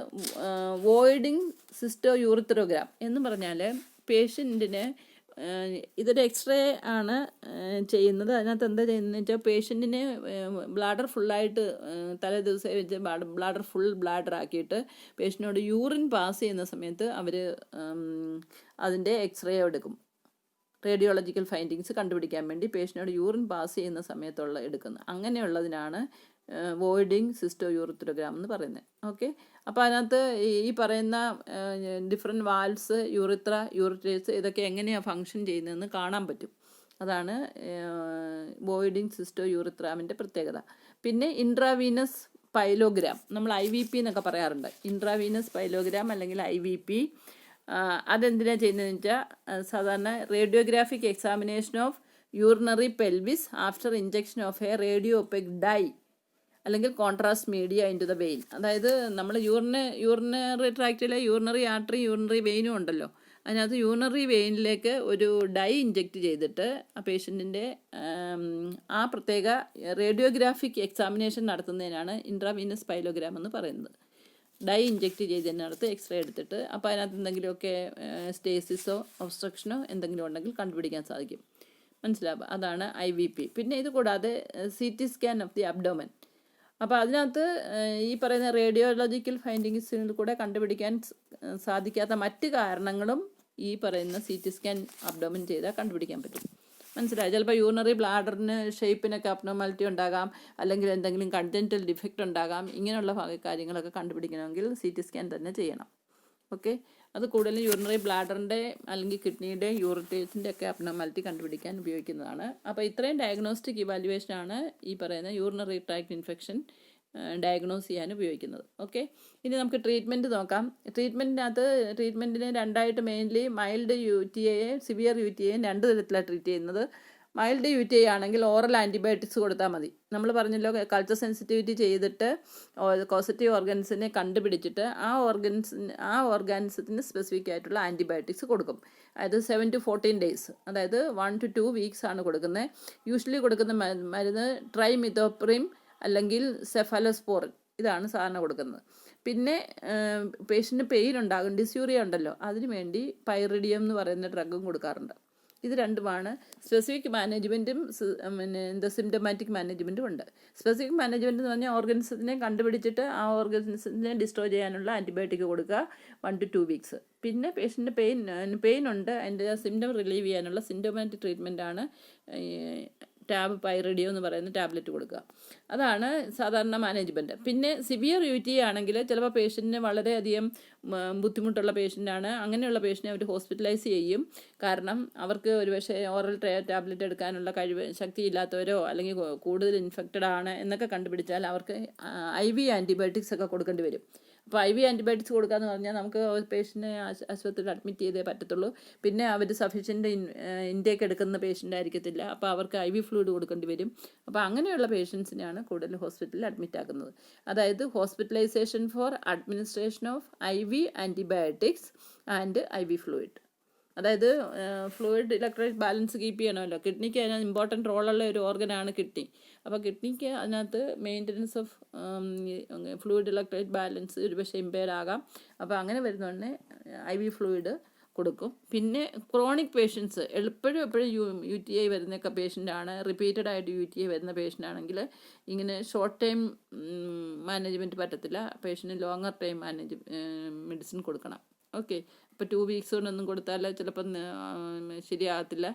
വോയിഡിങ് സിസ്റ്റോ യൂറിത്രോഗ്രാം എന്ന് പറഞ്ഞാൽ പേഷ്യൻറ്റിന് ഇതൊരു എക്സ്റേ ആണ് ചെയ്യുന്നത്. അതിനകത്ത് എന്താ ചെയ്യുന്നതെന്ന് വെച്ചാൽ പേഷ്യൻറ്റിന് ബ്ലാഡർ ഫുള്ളായിട്ട് തലേ ദിവസം വെച്ച് ബ്ലാഡർ ഫുൾ ബ്ലാഡർ ആക്കിയിട്ട് പേഷ്യൻറ്റിനോട് യൂറിൻ പാസ് ചെയ്യുന്ന സമയത്ത് അവർ അതിൻ്റെ എക്സ്റേ എടുക്കും. റേഡിയോളജിക്കൽ ഫൈൻഡിങ്സ് കണ്ടുപിടിക്കാൻ വേണ്ടി പേഷ്യൻറ്റിനോട് യൂറിൻ പാസ് ചെയ്യുന്ന സമയത്തുള്ള എടുക്കുന്നത്. അങ്ങനെയുള്ളതിനാണ് വോയിഡിങ് സിസ്റ്റോ യൂറിത്രോഗ്രാം എന്ന് പറയുന്നത്. ഓക്കെ, അപ്പോൾ അതിനകത്ത് ഈ പറയുന്ന ഡിഫറെൻറ്റ് വാൽവ്സ്, യൂറിറ്റേഴ്സ്, ഇതൊക്കെ എങ്ങനെയാണ് ഫങ്ഷൻ ചെയ്യുന്നതെന്ന് കാണാൻ പറ്റും. അതാണ് വോയിഡിങ് സിസ്റ്റോ യൂറിത്രാമിൻ്റെ പ്രത്യേകത. പിന്നെ ഇൻട്രാവീനസ് പൈലോഗ്രാം, നമ്മൾ IVP എന്നൊക്കെ പറയാറുണ്ട്. ഇൻട്രാവീനസ് പൈലോഗ്രാം അല്ലെങ്കിൽ IVP അതെന്തിനാണ് ചെയ്യുന്നതെന്ന് വെച്ചാൽ സാധാരണ radiographic examination of urinary pelvis after injection of a radio opaque dye അല്ലെങ്കിൽ contrast media into the vein. അതായത് നമ്മൾ യൂറിനറി ട്രാക്റ്റിലെ യൂറിനറി ആർട്ടറി, യൂറിനറി വെയിനും ഉണ്ടല്ലോ, അതിനകത്ത് യൂറിനറി വെയിനിലേക്ക് ഒരു ഡൈ ഇഞ്ചെക്റ്റ് ചെയ്തിട്ട് ആ പേഷ്യൻറ്റിൻ്റെ ആ പ്രത്യേക റേഡിയോഗ്രാഫിക് എക്സാമിനേഷൻ നടത്തുന്നതിനാണ് ഇൻട്രാവീനസ് പൈലോഗ്രാം എന്ന് പറയുന്നത്. ഡൈ ഇഞ്ചെക്റ്റ് ചെയ്തതിനകത്ത് എക്സ്റേ എടുത്തിട്ട് അപ്പോൾ അതിനകത്ത് എന്തെങ്കിലുമൊക്കെ സ്റ്റേസിസോ ഒബ്സ്ട്രക്ഷനോ എന്തെങ്കിലും ഉണ്ടെങ്കിൽ കണ്ടുപിടിക്കാൻ സാധിക്കും. മനസ്സിലാവുക? അതാണ് IVP. പിന്നെ ഇത് കൂടാതെ CT scan of the abdomen. അപ്പോൾ അതിനകത്ത് ഈ പറയുന്ന റേഡിയോളജിക്കൽ ഫൈൻഡിങ്സിൽ കൂടെ കണ്ടുപിടിക്കാൻ സാധിക്കാത്ത മറ്റ് കാരണങ്ങളും ഈ പറയുന്ന CT സ്കാൻ അബ്ഡോമൻ ചെയ്താൽ കണ്ടുപിടിക്കാൻ പറ്റും. മനസ്സിലായി? ചിലപ്പോൾ യൂറിനറി ബ്ലാഡറിന് ഷേപ്പിനൊക്കെ അബ്നോർമാലിറ്റി ഉണ്ടാകാം, അല്ലെങ്കിൽ എന്തെങ്കിലും കൺജെനിറ്റൽ ഡിഫക്റ്റ് ഉണ്ടാകാം. ഇങ്ങനെയുള്ള കാര്യങ്ങളൊക്കെ കണ്ടുപിടിക്കണമെങ്കിൽ CT സ്കാൻ തന്നെ ചെയ്യണം. ഓക്കെ, അത് കൂടുതലും യൂറിനറി ബ്ലാഡറിൻ്റെ അല്ലെങ്കിൽ കിഡ്നിയുടെ യൂറിറ്റേഴ്സിൻ്റെ ഒക്കെ അബ്നോർമാലിറ്റി കണ്ടുപിടിക്കാൻ ഉപയോഗിക്കുന്നതാണ്. അപ്പോൾ ഇത്രയും ഡയഗ്നോസ്റ്റിക് ഇവാലുവേഷനാണ് ഈ പറയുന്ന യൂറിനറി ട്രാക്ട് ഇൻഫെക്ഷൻ ഡയഗ്നോസ് ചെയ്യാൻ ഉപയോഗിക്കുന്നത്. ഓക്കെ, ഇനി നമുക്ക് ട്രീറ്റ്മെൻറ്റ് നോക്കാം. ട്രീറ്റ്മെൻറ്റിനെ രണ്ടായിട്ട് mainly mild UTI, severe UTI 2 തരത്തിലാണ് ട്രീറ്റ് ചെയ്യുന്നത്. മൈൽഡ് UTI ആണെങ്കിൽ ഓറൽ ആൻറ്റിബയോട്ടിക്സ് കൊടുത്താൽ മതി. നമ്മൾ പറഞ്ഞല്ലോ കൾച്ചർ സെൻസിറ്റിവിറ്റി ചെയ്തിട്ട് കോസറ്റീവ് ഓർഗൻസിനെ കണ്ടുപിടിച്ചിട്ട് ആ ഓർഗാനിസത്തിന് സ്പെസിഫിക് ആയിട്ടുള്ള ആൻറ്റിബയോട്ടിക്സ് കൊടുക്കും. അതായത് 7 to 14 days, അതായത് 1 to 2 weeks ആണ് കൊടുക്കുന്നത്. യൂഷ്വലി കൊടുക്കുന്ന മരുന്ന് ട്രൈമിതോപ്രിം അല്ലെങ്കിൽ സെഫാലോസ്പോറിൻ, ഇതാണ് സാധാരണ കൊടുക്കുന്നത്. പിന്നെ പേഷ്യൻറ്റിന് പെയിൻ ഉണ്ടാകും, ഡിസ്യൂറിയ ഉണ്ടല്ലോ, അതിന് വേണ്ടി പൈറിഡിയം എന്ന് പറയുന്ന ഡ്രഗും കൊടുക്കാറുണ്ട്. ഇത് രണ്ടുമാണ്. സ്പെസിഫിക് മാനേജ്മെൻറ്റും പിന്നെ സിംറ്റമാറ്റിക് മാനേജ്മെൻറ്റും ഉണ്ട്. സ്പെസിഫിക് മാനേജ്മെൻറ്റ് എന്ന് പറഞ്ഞാൽ ഓർഗൻസിനെ കണ്ടുപിടിച്ചിട്ട് ആ ഓർഗൻസിനെ ഡിസ്ട്രോയ് ചെയ്യാനുള്ള ആൻറ്റിബയോട്ടിക് കൊടുക്കുക 1 to 2 weeks. പിന്നെ പേഷ്യൻ്റ് പെയിൻ ഉണ്ട്, അതിൻ്റെ സിംറ്റം റിലീവ് ചെയ്യാനുള്ള സിംറ്റമാറ്റിക് ട്രീറ്റ്മെൻറ്റാണ് പൈറിഡിയോ എന്ന് പറയുന്ന ടാബ്ലറ്റ് കൊടുക്കുക. അതാണ് സാധാരണ മാനേജ്മെൻറ്റ്. പിന്നെ സിവിയർ UTI ആണെങ്കിൽ ചിലപ്പോൾ പേഷ്യൻറ്റിന് വളരെയധികം ബുദ്ധിമുട്ടുള്ള പേഷ്യൻ്റാണ്. അങ്ങനെയുള്ള പേഷ്യൻറ്റിനെ അവർ ഹോസ്പിറ്റലൈസ് ചെയ്യും. കാരണം അവർക്ക് ഒരുപക്ഷെ ഓറൽ ടാബ്ലറ്റ് എടുക്കാനുള്ള ശക്തിയില്ലാത്തവരോ അല്ലെങ്കിൽ കൂടുതൽ ഇൻഫെക്റ്റഡ് ആണ് എന്നൊക്കെ കണ്ടുപിടിച്ചാൽ അവർക്ക് IV ആൻറ്റിബയോട്ടിക്സ് ഒക്കെ കൊടുക്കേണ്ടി വരും. അപ്പോൾ IV ആൻറ്റിബയോട്ടിക്സ് കൊടുക്കാമെന്ന് പറഞ്ഞാൽ നമുക്ക് പേഷ്യൻറ്റിനെ ആശുപത്രിയിൽ അഡ്മിറ്റ് ചെയ്തേ പറ്റത്തുള്ളൂ. പിന്നെ അവർ സഫീഷ്യൻ്റ് ഇൻടേക്ക് എടുക്കുന്ന പേഷ്യൻ്റ് ആയിരിക്കത്തില്ല. അപ്പോൾ അവർക്ക് IV ഫ്ലൂയിഡ് കൊടുക്കേണ്ടി വരും. അപ്പോൾ അങ്ങനെയുള്ള പേഷ്യൻസിനെയാണ് കൂടുതൽ ഹോസ്പിറ്റലിൽ അഡ്മിറ്റ് ആക്കുന്നത്. അതായത് hospitalization for administration of IV antibiotics and IV fluid. അതായത് ഫ്ലൂയിഡ് ഇലക്ട്രോലൈറ്റ് ബാലൻസ് കീപ്പ് ചെയ്യണമല്ലോ. കിഡ്നിക്ക് അതിനകത്ത് ഇമ്പോർട്ടൻറ്റ് റോളുള്ള ഒരു ഓർഗനാണ് കിഡ്നി. അപ്പോൾ കിഡ്നിക്ക് അതിനകത്ത് maintenance of fluid electrolyte balance ഒരുപക്ഷെ ഇമ്പയർഡ് ആകാം. അപ്പോൾ അങ്ങനെ വരുന്നതുകൊണ്ട് IV ഫ്ലൂയിഡ് കൊടുക്കും. പിന്നെ ക്രോണിക് പേഷ്യൻസ് എപ്പോഴും UTI വരുന്ന പേഷ്യൻ്റാണ്, റിപ്പീറ്റഡ് ആയിട്ട് UTI വരുന്ന പേഷ്യൻ്റ് ആണെങ്കിൽ ഇങ്ങനെ ഷോർട്ട് ടൈം മാനേജ്മെൻറ്റ് പറ്റത്തില്ല. പേഷ്യൻറ്റിന് ലോങ്ങർ ടൈം മെഡിസിൻ കൊടുക്കണം. ഓക്കെ, ഇപ്പോൾ 2 weeks കൊണ്ടൊന്നും കൊടുത്താൽ ചിലപ്പം ശരിയാകത്തില്ല.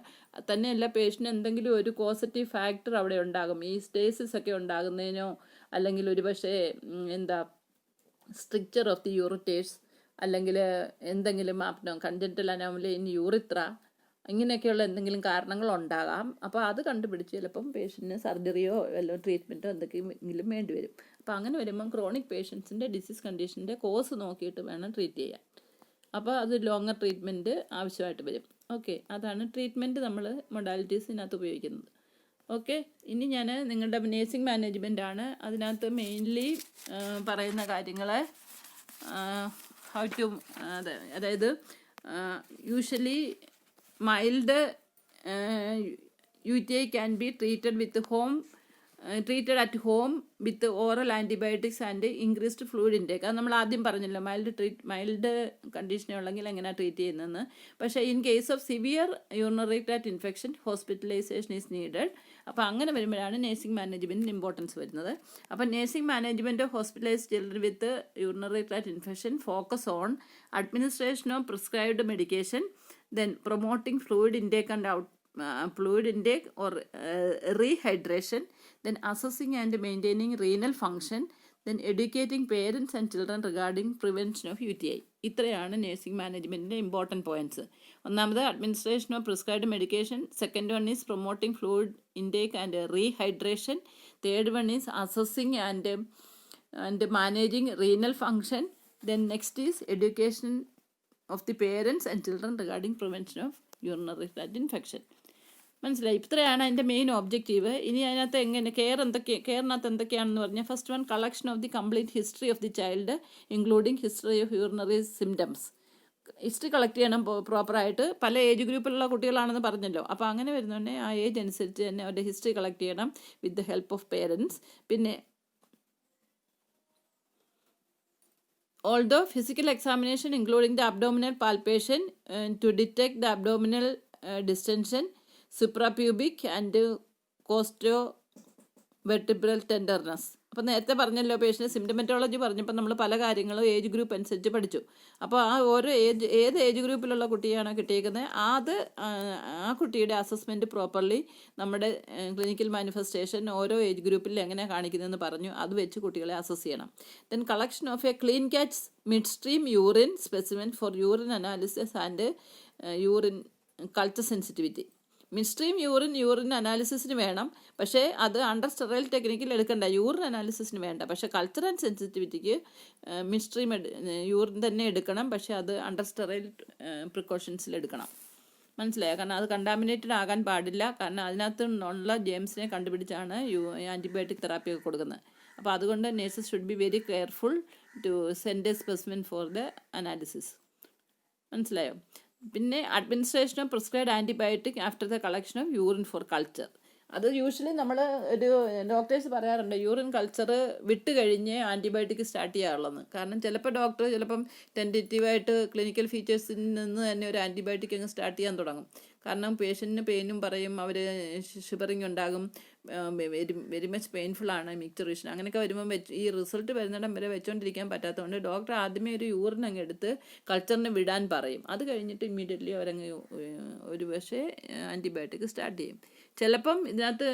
തന്നെയല്ല, പേഷ്യൻ്റ് എന്തെങ്കിലും ഒരു കോസറ്റീവ് ഫാക്ടർ അവിടെ ഉണ്ടാകും. ഈ സ്റ്റേസിസ് ഒക്കെ ഉണ്ടാകുന്നതിനോ അല്ലെങ്കിൽ ഒരുപക്ഷെ സ്ട്രിക്ചർ ഓഫ് ദി യൂറിറ്റേഴ്സ് അല്ലെങ്കിൽ എന്തെങ്കിലും കൺജന്റൽ അനോമലി ഇൻ യൂറിത്ര, ഇങ്ങനെയൊക്കെയുള്ള എന്തെങ്കിലും കാരണങ്ങളുണ്ടാകാം. അപ്പോൾ അത് കണ്ടുപിടിച്ച് ചിലപ്പം പേഷ്യൻറ്റിന് സർജറിയോ വല്ല ട്രീറ്റ്മെൻറ്റോ എന്തെങ്കിലും വേണ്ടി വരും. അപ്പോൾ അങ്ങനെ വരുമ്പം ക്രോണിക് പേഷ്യൻസിൻ്റെ ഡിസീസ് കണ്ടീഷൻ്റെ കോസ് നോക്കിയിട്ട് വേണം ട്രീറ്റ് ചെയ്യാൻ. അപ്പോൾ അത് ലോങ്ങർ ട്രീറ്റ്മെൻറ്റ് ആവശ്യമായിട്ട് വരും. ഓക്കെ, അതാണ് ട്രീറ്റ്മെൻറ്റ് നമ്മൾ മൊഡാലിറ്റീസിനകത്ത് ഉപയോഗിക്കുന്നത്. ഓക്കെ, ഇനി ഞാൻ നിങ്ങളുടെ നേഴ്സിംഗ് മാനേജ്മെൻറ്റാണ്. അതിനകത്ത് മെയിൻലി പറയുന്ന കാര്യങ്ങൾ അതായത് usually mild UTI can B treated at home with oral antibiotics and increased fluid intake. അത് നമ്മൾ ആദ്യം പറഞ്ഞല്ലോ, മൈൽഡ് കണ്ടീഷനെ ഉള്ളെങ്കിൽ എങ്ങനെയാണ് ട്രീറ്റ് ചെയ്യുന്നതെന്ന്. പക്ഷേ in case of severe urinary tract infection hospitalization is needed. അപ്പോൾ അങ്ങനെ വരുമ്പോഴാണ് നേഴ്സിംഗ് മാനേജ്മെൻറ്റിന് ഇമ്പോർട്ടൻസ് വരുന്നത്. അപ്പോൾ nursing management of hospitalized children with urinary tract infection focus on administration of prescribed medication, then promoting fluid intake or rehydration, then assessing and maintaining renal function, then educating parents and children regarding prevention of UTI. ഇത്രയാണ് നേഴ്സിംഗ് മാനേജ്മെൻറ്റിൻ്റെ ഇമ്പോർട്ടൻറ്റ് പോയിൻറ്റ്സ്. ഒന്നാമത് administration of prescribed medication, second one is promoting fluid intake and rehydration, third one is assessing and managing renal function, then next is education of the parents and children regarding prevention of urinary tract infection. മനസ്സിലായി? ഇത്രയാണ് അതിൻ്റെ മെയിൻ ഒബ്ജക്റ്റീവ്. ഇനി അതിനകത്ത് കെയറിനകത്ത് എന്തൊക്കെയാണെന്ന് പറഞ്ഞാൽ, first one collection of the complete history of the child including history of urinary symptoms. History collect ചെയ്യണം പ്രോപ്പറായിട്ട്. പല ഏജ് ഗ്രൂപ്പിലുള്ള കുട്ടികളാണെന്ന് പറഞ്ഞല്ലോ. അപ്പോൾ അങ്ങനെ വരുന്നതുകൊണ്ട് ആ ഏജ് അനുസരിച്ച് തന്നെ അവരുടെ ഹിസ്റ്ററി കളക്ട് ചെയ്യണം with the help of parents. പിന്നെ although physical examination including the abdominal palpation to detect the abdominal distension, suprapubic and costovertebral tenderness. അപ്പോൾ നേരത്തെ പറഞ്ഞല്ലോ, പേഷ്യൻ്റ് സിംറ്റമറ്റോളജി പറഞ്ഞപ്പോൾ നമ്മൾ പല കാര്യങ്ങളും ഏജ് ഗ്രൂപ്പ് അനുസരിച്ച് പഠിച്ചു. അപ്പോൾ ആ ഓരോ ഏത് ഏജ് ഗ്രൂപ്പിലുള്ള കുട്ടിയാണോ കിട്ടിയിരിക്കുന്നത് ആ കുട്ടിയുടെ അസസ്മെൻറ്റ് പ്രോപ്പർലി നമ്മുടെ ക്ലിനിക്കൽ മാനിഫെസ്റ്റേഷൻ ഓരോ ഏജ് ഗ്രൂപ്പിൽ എങ്ങനെയാണ് കാണിക്കുന്നതെന്ന് പറഞ്ഞു. അത് വെച്ച് കുട്ടികളെ അസസ് ചെയ്യണം. Then collection of a clean catch mid stream urine specimen for urine analysis and urine culture sensitivity. Midstream urine അനാലിസിസിന് വേണം, പക്ഷേ അത് അണ്ടർ സ്റ്റെറൈൽ ടെക്നിക്കിൽ എടുക്കണ്ട. യൂറിൻ അനാലിസിസിന് വേണ്ട, പക്ഷേ കൾച്ചർ ആൻഡ് സെൻസിറ്റിവിറ്റിക്ക് മിഡ്സ്ട്രീം യൂറിൻ തന്നെ എടുക്കണം. പക്ഷേ അത് അണ്ടർ സ്റ്റെറൈൽ പ്രിക്കോഷൻസിൽ എടുക്കണം. മനസ്സിലായോ? കാരണം അത് കണ്ടാമിനേറ്റഡ് ആകാൻ പാടില്ല. കാരണം അതിനകത്ത് ഉള്ള ജെയിംസിനെ കണ്ടുപിടിച്ചാണ് ആൻറ്റിബയോട്ടിക് തെറാപ്പി ഒക്കെ കൊടുക്കുന്നത്. അപ്പോൾ അതുകൊണ്ട് nurses should be very careful to send a specimen for the analysis. മനസ്സിലായോ? പിന്നെ administration of prescribed antibiotic after the collection of urine for culture. അത് യൂഷ്വലി നമ്മൾ ഒരു ഡോക്ടേഴ്സ് പറയാറുണ്ട് യൂറിൻ കൾച്ചർ വിട്ട് കഴിഞ്ഞ് ആൻറ്റിബയോട്ടിക് സ്റ്റാർട്ട് ചെയ്യാറുള്ളതെന്ന്. കാരണം ചിലപ്പോൾ ഡോക്ടർ ചിലപ്പം ടെൻറ്റേറ്റീവായിട്ട് ക്ലിനിക്കൽ ഫീച്ചേഴ്സിൽ നിന്ന് തന്നെ ഒരു ആൻറ്റിബയോട്ടിക് അങ്ങ് സ്റ്റാർട്ട് ചെയ്യാൻ തുടങ്ങും. കാരണം പേഷ്യൻറ്റിന് പെയിനും പറയും, അവർ ഷിവറിങ് ഉണ്ടാകും, വെരി മച്ച് പെയിൻഫുള്ളാണ് മിക്ചറേഷൻ. അങ്ങനെയൊക്കെ വരുമ്പോൾ ഈ റിസൾട്ട് വരുന്നിടം വരെ വെച്ചുകൊണ്ടിരിക്കാൻ പറ്റാത്തതുകൊണ്ട് ഡോക്ടർ ആദ്യമേ ഒരു യൂറിൻ അങ്ങ് എടുത്ത് കൾച്ചറിന് വിടാൻ പറയും. അത് കഴിഞ്ഞിട്ട് ഇമ്മീഡിയറ്റ്ലി അവരങ്ങ് ഒരു പക്ഷേ ആൻറ്റിബയോട്ടിക് സ്റ്റാർട്ട് ചെയ്യും. ചിലപ്പം ഇതിനകത്ത്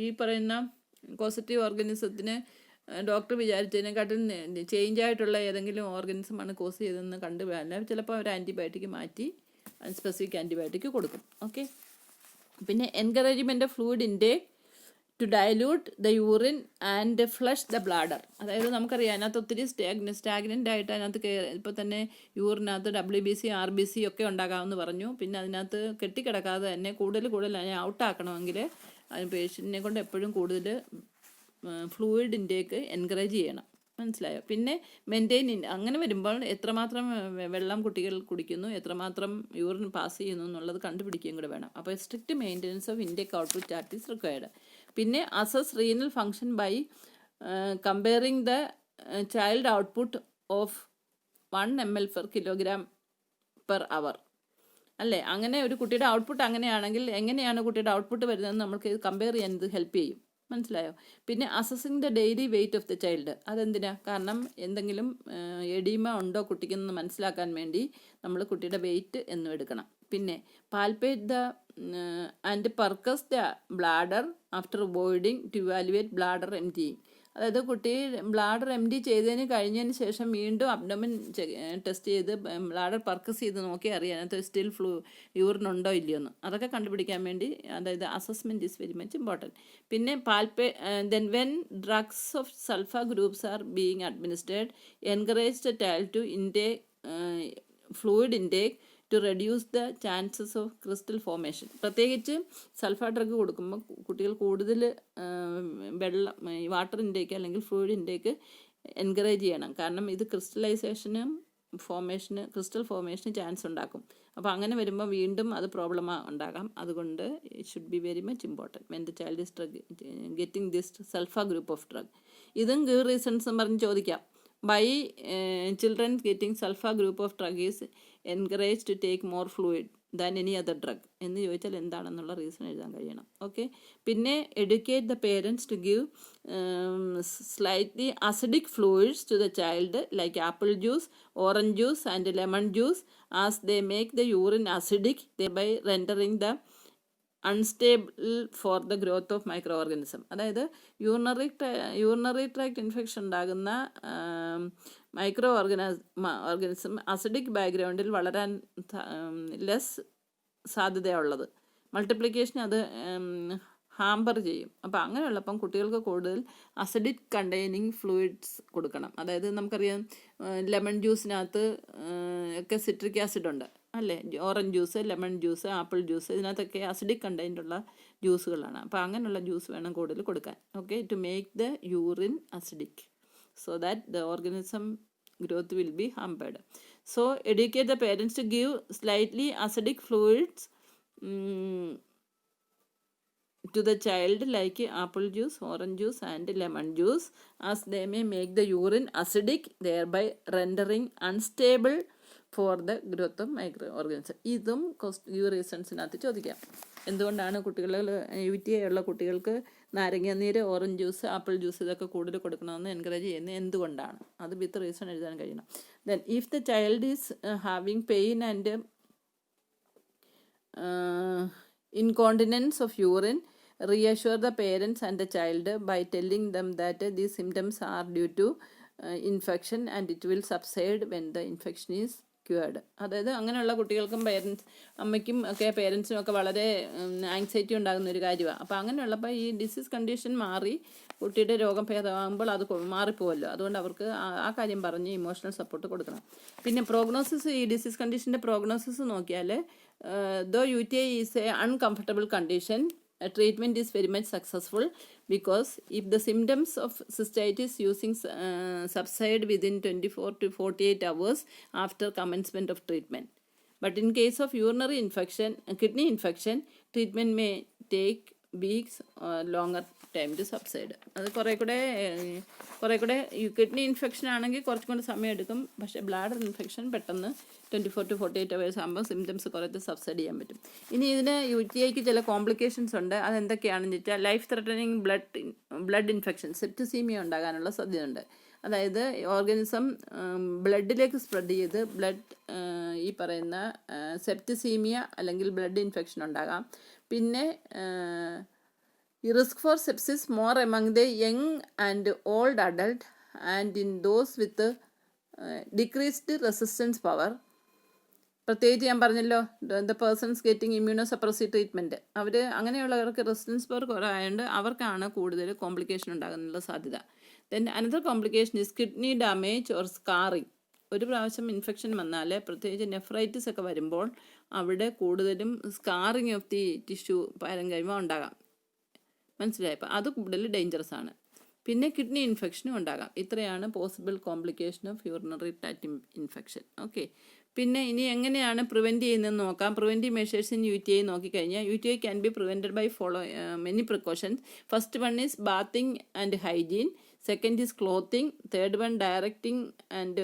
ഈ പറയുന്ന പോസിറ്റീവ് ഓർഗാനിസത്തിന് ഡോക്ടർ വിചാരിച്ചതിനെക്കാട്ടിൽ ചേഞ്ച് ആയിട്ടുള്ള ഏതെങ്കിലും ഓർഗാനിസമാണ് കോസ് ചെയ്തതെന്ന് കണ്ടുപോയാൽ ചിലപ്പോൾ അവർ ആൻറ്റിബയോട്ടിക് മാറ്റി സ്പെസിഫിക് ആൻറ്റിബയോട്ടിക് കൊടുക്കും. ഓക്കെ. പിന്നെ encouragement of fluid intake to dilute the urine and flush the bladder. അതായത് നമുക്കറിയാം അതിനകത്ത് ഒത്തിരി സ്റ്റാഗ്നൻ്റ് ആയിട്ട് അതിനകത്ത് ഇപ്പോൾ തന്നെ യൂറിനകത്ത് WBC RBC ഒക്കെ ഉണ്ടാകാമെന്ന് പറഞ്ഞു. പിന്നെ അതിനകത്ത് കെട്ടിക്കിടക്കാതെ തന്നെ കൂടുതൽ അതിനെ ഔട്ടാക്കണമെങ്കിൽ അതിന് പേഷ്യൻറ്റിനെ കൊണ്ട് എപ്പോഴും കൂടുതൽ ഫ്ലൂയിഡ് ഇൻടേക്ക് എൻകറേജ് ചെയ്യണം. മനസ്സിലായോ? പിന്നെ മെയിൻറ്റെയിൻ അങ്ങനെ വരുമ്പോൾ എത്രമാത്രം വെള്ളം കുട്ടികൾ കുടിക്കുന്നു, എത്രമാത്രം യൂറിൻ പാസ് ചെയ്യുന്നു എന്നുള്ളത് കണ്ടുപിടിക്കുകയും കൂടെ വേണം. അപ്പോൾ strict maintenance of intake output chart is required. പിന്നെ assess renal function by comparing the child output of 1 ml per kilogram per hour. അല്ലേ? അങ്ങനെ ഒരു കുട്ടിയുടെ ഔട്ട്പുട്ട് അങ്ങനെയാണെങ്കിൽ എങ്ങനെയാണ് കുട്ടിയുടെ ഔട്ട്പുട്ട് വരുന്നതെന്ന് നമുക്ക് കമ്പയർ ചെയ്യാൻ ഇത് ഹെൽപ്പ് ചെയ്യും. മനസ്സിലായോ? പിന്നെ assessing the daily weight of the child. അതെന്തിനാ? കാരണം എന്തെങ്കിലും എഡീമ ഉണ്ടോ കുട്ടിക്കെന്ന് മനസ്സിലാക്കാൻ വേണ്ടി നമ്മൾ കുട്ടിയുടെ വെയിറ്റ് എന്നും എടുക്കണം. പിന്നെ palpate the and percuss the bladder after voiding to evaluate bladder emptying. അതായത് കുട്ടി ബ്ലാഡർ എംറ്റി കഴിഞ്ഞതിന് ശേഷം വീണ്ടും അബ്ഡോമൻ ടെസ്റ്റ് ചെയ്ത് ബ്ലാഡർ പർക്കസ് ചെയ്ത് നോക്കി അറിയാം അതിനകത്ത് സ്റ്റിൽ യൂറിൻ ഉണ്ടോ ഇല്ലയോ എന്ന്. അതൊക്കെ കണ്ടുപിടിക്കാൻ വേണ്ടി അതായത് assessment is very much important. പിന്നെ then when drugs of sulfa groups are being administered encourage the child to intake fluid intake to reduce the chances of crystal formation. പ്രത്യേകിച്ച് സൾഫ ഡ്രഗ് കൊടുക്കുമ്പോൾ കുട്ടികൾ കൂടുതൽ വെള്ളം വാട്ടർ ഇൻടേക്ക് അല്ലെങ്കിൽ ഫ്ലൂയിഡ് ഇൻടേക്ക് എൻകറേജ് ചെയ്യണം. കാരണം ഇത് ക്രിസ്റ്റൽ ഫോർമേഷന് ചാൻസ് ഉണ്ടാക്കും. അപ്പോൾ അങ്ങനെ വരുമ്പോൾ വീണ്ടും അത് പ്രോബ്ലം ഉണ്ടാകാം. അതുകൊണ്ട് it should be very much important when the child is getting this sulpha group of drug. ഇതും ഗീവ് റീസൺസ് പറഞ്ഞ് ചോദിക്കാം. By children getting sulfa group of drug is encouraged to take more fluid than any other drug എന്ന് ചോദിച്ചാൽ എന്താണെന്നുള്ള റീസൺ എഴുതാൻ കഴിയണം. ഓക്കെ. പിന്നെ educate the parents to give slightly acidic fluids to the child like apple juice, orange juice and lemon juice as they make the urine acidic, thereby rendering the unstable for the growth of micro organism. അതായത് യൂറിനറി ട്രാക്ട് ഇൻഫെക്ഷൻ ഉണ്ടാകുന്ന മൈക്രോ ഓർഗാനിസം അസിഡിക് ബാക്ക്ഗ്രൗണ്ടിൽ വളരാൻ ലെസ് സാധ്യതയുള്ളത്. മൾട്ടിപ്ലിക്കേഷൻ അത് ഹാമ്പർ ചെയ്യും. അപ്പോൾ അങ്ങനെയുള്ളപ്പം കുട്ടികൾക്ക് കൂടുതൽ അസിഡിക് കണ്ടെയ്നിങ് ഫ്ലൂയിഡ്സ് കൊടുക്കണം. അതായത് നമുക്കറിയാം ലെമൺ ജ്യൂസിനകത്ത് ഒക്കെ സിട്രിക് ആസിഡ് ഉണ്ട് അല്ലേ? Orange juice, lemon juice, apple juice, ഇതിനകത്തൊക്കെ അസിഡിക് കണ്ടെയ്നുള്ള ജ്യൂസുകളാണ്. അപ്പോൾ അങ്ങനെയുള്ള ജ്യൂസ് വേണം കൂടുതൽ കൊടുക്കാൻ. Okay. To make the urine acidic so that the organism growth will be hampered. So educate the parents to give slightly acidic fluids to the child like apple juice, orange juice and lemon juice as they may make the urine acidic, thereby rendering unstable for the growth of microorganisms. ഇതും റീസൺസിനകത്ത് ചോദിക്കാം. എന്തുകൊണ്ടാണ് UTI ഉള്ള കുട്ടികൾക്ക് നാരങ്ങാനീര്, ഓറഞ്ച് ജ്യൂസ്, ആപ്പിൾ ജ്യൂസ് ഇതൊക്കെ കൂടുതൽ കൊടുക്കണമെന്ന് എൻകറേജ് ചെയ്യുന്നത് എന്തുകൊണ്ടാണ്? അത് വിത്ത് റീസൺ എഴുതാൻ കഴിയണം. Then if the child is having pain and incontinence of urine, reassure the parents and the child by telling them that these symptoms are due to infection and it will subside when the infection is cured. അതായത് അങ്ങനെയുള്ള കുട്ടികൾക്കും അമ്മയ്ക്കും ഒക്കെ പേരൻസിനും ഒക്കെ വളരെ ആങ്സൈറ്റി ഉണ്ടാകുന്ന ഒരു കാര്യമാണ്. അപ്പോൾ അങ്ങനെയുള്ളപ്പോൾ ഈ ഡിസീസ് കണ്ടീഷൻ മാറി കുട്ടിയുടെ രോഗം ഭേദമാകുമ്പോൾ അത് മാറിപ്പോവല്ലോ. അതുകൊണ്ട് അവർക്ക് ആ കാര്യം പറഞ്ഞ് ഇമോഷണൽ സപ്പോർട്ട് കൊടുക്കണം. പിന്നെ പ്രോഗ്നോസിസ്, ഈ ഡിസീസ് കണ്ടീഷൻ്റെ പ്രോഗ്നോസിസ് നോക്കിയാൽ though UTI is a uncomfortable condition, treatment is very much successful because if the symptoms of cystitis subside within 24 to 48 hours after commencement of treatment. But in case of urinary infection, kidney infection, treatment may take weeks or longer time to subside. അത് കുറേ കൂടെ കിഡ്നി ഇൻഫെക്ഷൻ ആണെങ്കിൽ കുറച്ചും കൂടെ സമയം എടുക്കും. പക്ഷേ ബ്ലാഡർ ഇൻഫെക്ഷൻ പെട്ടെന്ന് 24 to 48 hours ആകുമ്പോൾ സിംറ്റംസ് കുറേയൊക്കെ സബ്സൈഡ് ചെയ്യാൻ പറ്റും. ഇനി ഇതിന് UTIക്ക് ചില കോംപ്ലിക്കേഷൻസ് ഉണ്ട്. അതെന്തൊക്കെയാണെന്ന് വെച്ചാൽ life threatening blood infection, septicaemia ഉണ്ടാകാനുള്ള സാധ്യതയുണ്ട്. അതായത് ഓർഗാനിസം ബ്ലഡിലേക്ക് സ്പ്രെഡ് ചെയ്ത് ഈ പറയുന്ന സെപ്റ്റിസീമിയ അല്ലെങ്കിൽ ബ്ലഡ് ഇൻഫെക്ഷൻ ഉണ്ടാകാം. പിന്നെ risk for sepsis more among the young and old adult and in those with decreased resistance power. പ്രത്യേകിച്ച് ഞാൻ പറഞ്ഞല്ലോ, the persons getting immunosuppressive treatment, അവർ അങ്ങനെയുള്ളവർക്ക് റെസിസ്റ്റൻസ് പവർ കുറവായതുകൊണ്ട് അവർക്കാണ് കൂടുതൽ കോംപ്ലിക്കേഷൻ ഉണ്ടാകാനുള്ള സാധ്യത. Then another complication is kidney damage or scarring. ഒരു പ്രാവശ്യം ഇൻഫെക്ഷൻ വന്നാൽ, പ്രത്യേകിച്ച് നെഫ്രൈറ്റിസ് ഒക്കെ വരുമ്പോൾ അവിടെ കൂടുതലും scarring of the tissue parenchyma ഉണ്ടാകാം. മനസ്സിലായി? അപ്പോൾ അത് കൂടുതൽ ഡേഞ്ചറസ് ആണ്. പിന്നെ കിഡ്നി ഇൻഫെക്ഷനും ഉണ്ടാകാം. ഇത്രയാണ് possible complication of urinary tract infection. Okay, പിന്നെ ഇനി എങ്ങനെയാണ് പ്രിവെൻറ്റ് ചെയ്യുന്നതെന്ന് നോക്കാം. പ്രിവെൻറ്റീവ് മെഷേഴ്സ് ഇൻ UTI നോക്കിക്കഴിഞ്ഞാൽ UTI can be prevented by many precautions. First one is bathing and hygiene. Second is clothing. Third one, directing and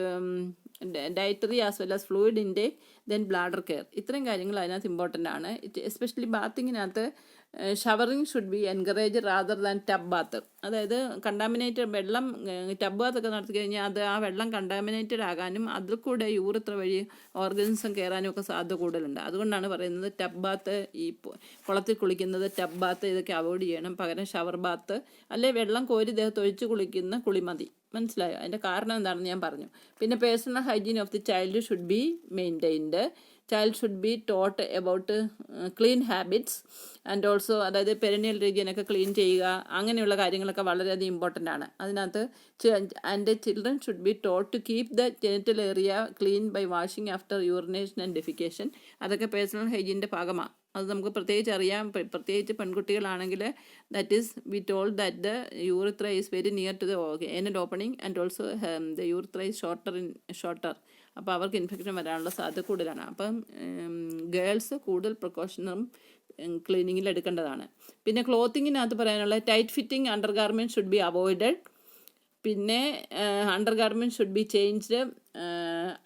dietary as well as fluid intake. Then bladder care. ഇത്രയും കാര്യങ്ങൾ അതിനകത്ത് ഇമ്പോർട്ടൻ്റ് ആണ്. എസ്പെഷ്യലി ബാത്തിങ്ങിനകത്ത് showering should be encourage rather than tub bath. അതായത് കണ്ടാമിനേറ്റഡ് വെള്ളം, ടബ് ബാത്തൊക്കെ നടത്തി കഴിഞ്ഞാൽ അത് ആ വെള്ളം കണ്ടാമിനേറ്റഡ് ആകാനും അതിൽ കൂടെ യൂറിത്ര വഴി ഓർഗനിസം കയറാനും ഒക്കെ സാധ്യത കൂടുതലുണ്ട്. അതുകൊണ്ടാണ് പറയുന്നത് ടബ് ബാത്ത്, ഈ കുളത്തിൽ കുളിക്കുന്നത്, ടബ് ബാത്ത് ഇതൊക്കെ അവോയ്ഡ് ചെയ്യണം. പകരം ഷവർ ബാത്ത് അല്ലെ വെള്ളം കോരി ദേഹത്ത് ഒഴിച്ച് കുളിക്കുന്ന കുളിമതി. മനസ്സിലായോ? അതിൻ്റെ കാരണം എന്താണെന്ന് ഞാൻ പറഞ്ഞു. പിന്നെ personal hygiene of the child should be maintained. Child should be taught about clean habits and also, അതായത് പെരിനിയൽ റീജിയനൊക്കെ ക്ലീൻ ചെയ്യുക, അങ്ങനെയുള്ള കാര്യങ്ങളൊക്കെ വളരെയധികം ഇമ്പോർട്ടൻ്റ് ആണ് അതിനകത്ത്. And children should be taught to keep the genital area clean by washing after urination and defecation. അതൊക്കെ പേഴ്സണൽ ഹൈജീൻ്റെ ഭാഗമാണ്. അത് നമുക്ക് പ്രത്യേകിച്ച് അറിയാം. പ്രത്യേകിച്ച് പെൺകുട്ടികളാണെങ്കിൽ that is we told that the urethra is very near to the anal opening and also the urethra is shorter. അപ്പോൾ അവർക്ക് ഇൻഫെക്ഷൻ വരാനുള്ള സാധ്യത കൂടുതലാണ്. അപ്പം ഗേൾസ് കൂടുതൽ പ്രിക്കോഷനും ക്ലീനിങ്ങിൽ എടുക്കേണ്ടതാണ്. പിന്നെ ക്ലോത്തിങ്ങിനകത്ത് പറയാനുള്ള tight fitting under garment should be avoided. പിന്നെ under garment should be changed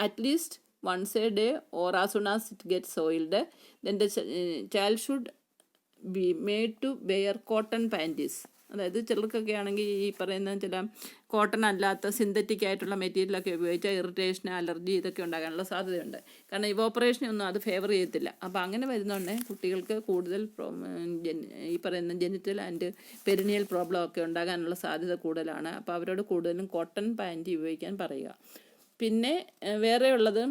at least once a day or as soon as it gets soiled. Then the child should be made to wear cotton panties. അതായത് ചിലർക്കൊക്കെ ആണെങ്കിൽ ഈ പറയുന്ന ചില കോട്ടൺ അല്ലാത്ത സിന്തറ്റിക് ആയിട്ടുള്ള മെറ്റീരിയലൊക്കെ ഉപയോഗിച്ചാൽ ഇറിറ്റേഷൻ, അലർജി ഇതൊക്കെ ഉണ്ടാകാനുള്ള സാധ്യതയുണ്ട്. കാരണം ഇവോപ്പറേഷനൊന്നും അത് ഫേവർ ചെയ്യത്തില്ല. അപ്പോൾ അങ്ങനെ വരുന്നതുകൊണ്ട് കുട്ടികൾക്ക് കൂടുതൽ ഈ പറയുന്ന ജെനിറ്റൽ ആൻഡ് പെരിനിയൽ പ്രോബ്ലം ഒക്കെ ഉണ്ടാകാനുള്ള സാധ്യത കൂടുതലാണ്. അപ്പോൾ അവരോട് കൂടുതലും കോട്ടൺ പാൻറ്റി ഉപയോഗിക്കാൻ പറയുക. പിന്നെ വേറെ ഉള്ളത്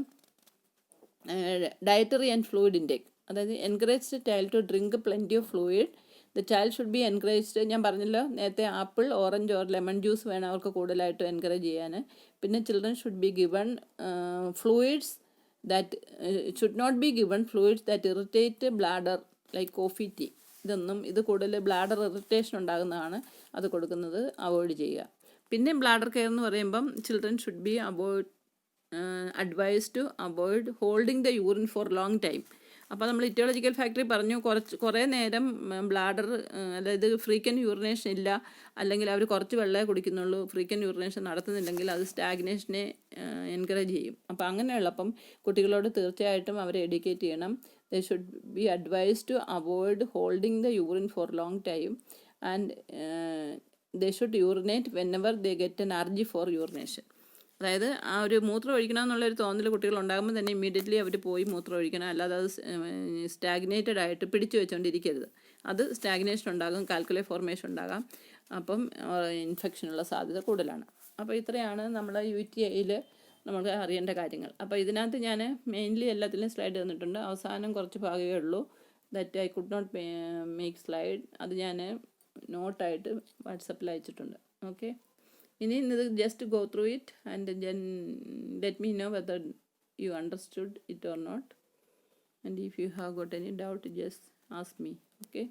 ഡയറ്ററി ആൻഡ് ഫ്ലൂയിഡ് ഇൻടേക്ക്. അതായത് encourage child to drink plenty of fluid. The child should be encouraged. ഞാൻ പറഞ്ഞല്ലോ നേരത്തെ, apple, orange or lemon juice വേണം അവർക്ക് കൂടുതലായിട്ട് എൻകറേജ് ചെയ്യാൻ. പിന്നെ children should be given fluids that should not be given fluids that irritate bladder like coffee, tea. ഇത് കൂടുതൽ ബ്ലാഡർ ഇറിറ്റേഷൻ ഉണ്ടാകുന്നതാണ്. അത് കൊടുക്കുന്നത് അവോയ്ഡ് ചെയ്യുക. പിന്നെ ബ്ലാഡർ കെയർ എന്ന് പറയുമ്പം children should be advise to avoid holding the urine for long time. അപ്പോൾ നമ്മൾ ഇറ്റിയോളജിക്കൽ ഫാക്ടറി പറഞ്ഞു, കുറേ നേരം ബ്ലാഡർ, അതായത് ഫ്രീക്വൻറ്റ് യൂറിനേഷൻ ഇല്ല, അല്ലെങ്കിൽ അവർ കുറച്ച് വെള്ളമേ കുടിക്കുന്നുള്ളൂ, ഫ്രീക്വൻറ്റ് യൂറിനേഷൻ നടത്തുന്നില്ലെങ്കിൽ അത് സ്റ്റാഗ്നേഷനെ എൻകറേജ് ചെയ്യും. അപ്പോൾ അങ്ങനെയുള്ളപ്പം കുട്ടികളോട് തീർച്ചയായിട്ടും അവരെ എഡ്യൂക്കേറ്റ് ചെയ്യണം. They should be advise to avoid holding the urine for long time and they should urinate whenever they get an urge for urination. അതായത് ആ ഒരു മൂത്രം ഒഴിക്കണം എന്നുള്ളൊരു തോന്നൽ കുട്ടികൾ ഉണ്ടാകുമ്പോൾ തന്നെ ഇമ്മീഡിയറ്റ്ലി അവർ പോയി മൂത്രം ഒഴിക്കണം. അല്ലാതെ അത് സ്റ്റാഗ്നേറ്റഡ് ആയിട്ട് പിടിച്ചു വെച്ചുകൊണ്ടിരിക്കരുത്. അത് സ്റ്റാഗ്നേഷൻ ഉണ്ടാകും, കാൽക്കുലേ ഫോർമേഷൻ ഉണ്ടാകാം. അപ്പം ഇൻഫെക്ഷനുള്ള സാധ്യത കൂടുതലാണ്. അപ്പോൾ ഇത്രയാണ് നമ്മൾ UTIയിൽ നമുക്ക് അറിയേണ്ട കാര്യങ്ങൾ. അപ്പോൾ ഇതിനകത്ത് ഞാൻ മെയിൻലി എല്ലാത്തിലും സ്ലൈഡ് തന്നിട്ടുണ്ട്. അവസാനം കുറച്ച് ഭാഗമേ ഉള്ളൂ that I could not make slide. അത് ഞാൻ നോട്ടായിട്ട് വാട്സപ്പിൽ അയച്ചിട്ടുണ്ട്. ഓക്കെ, ഇനി ഇത് just go through it and then let me know whether you understood it or not. and if you have got any doubt, just ask me. Okay.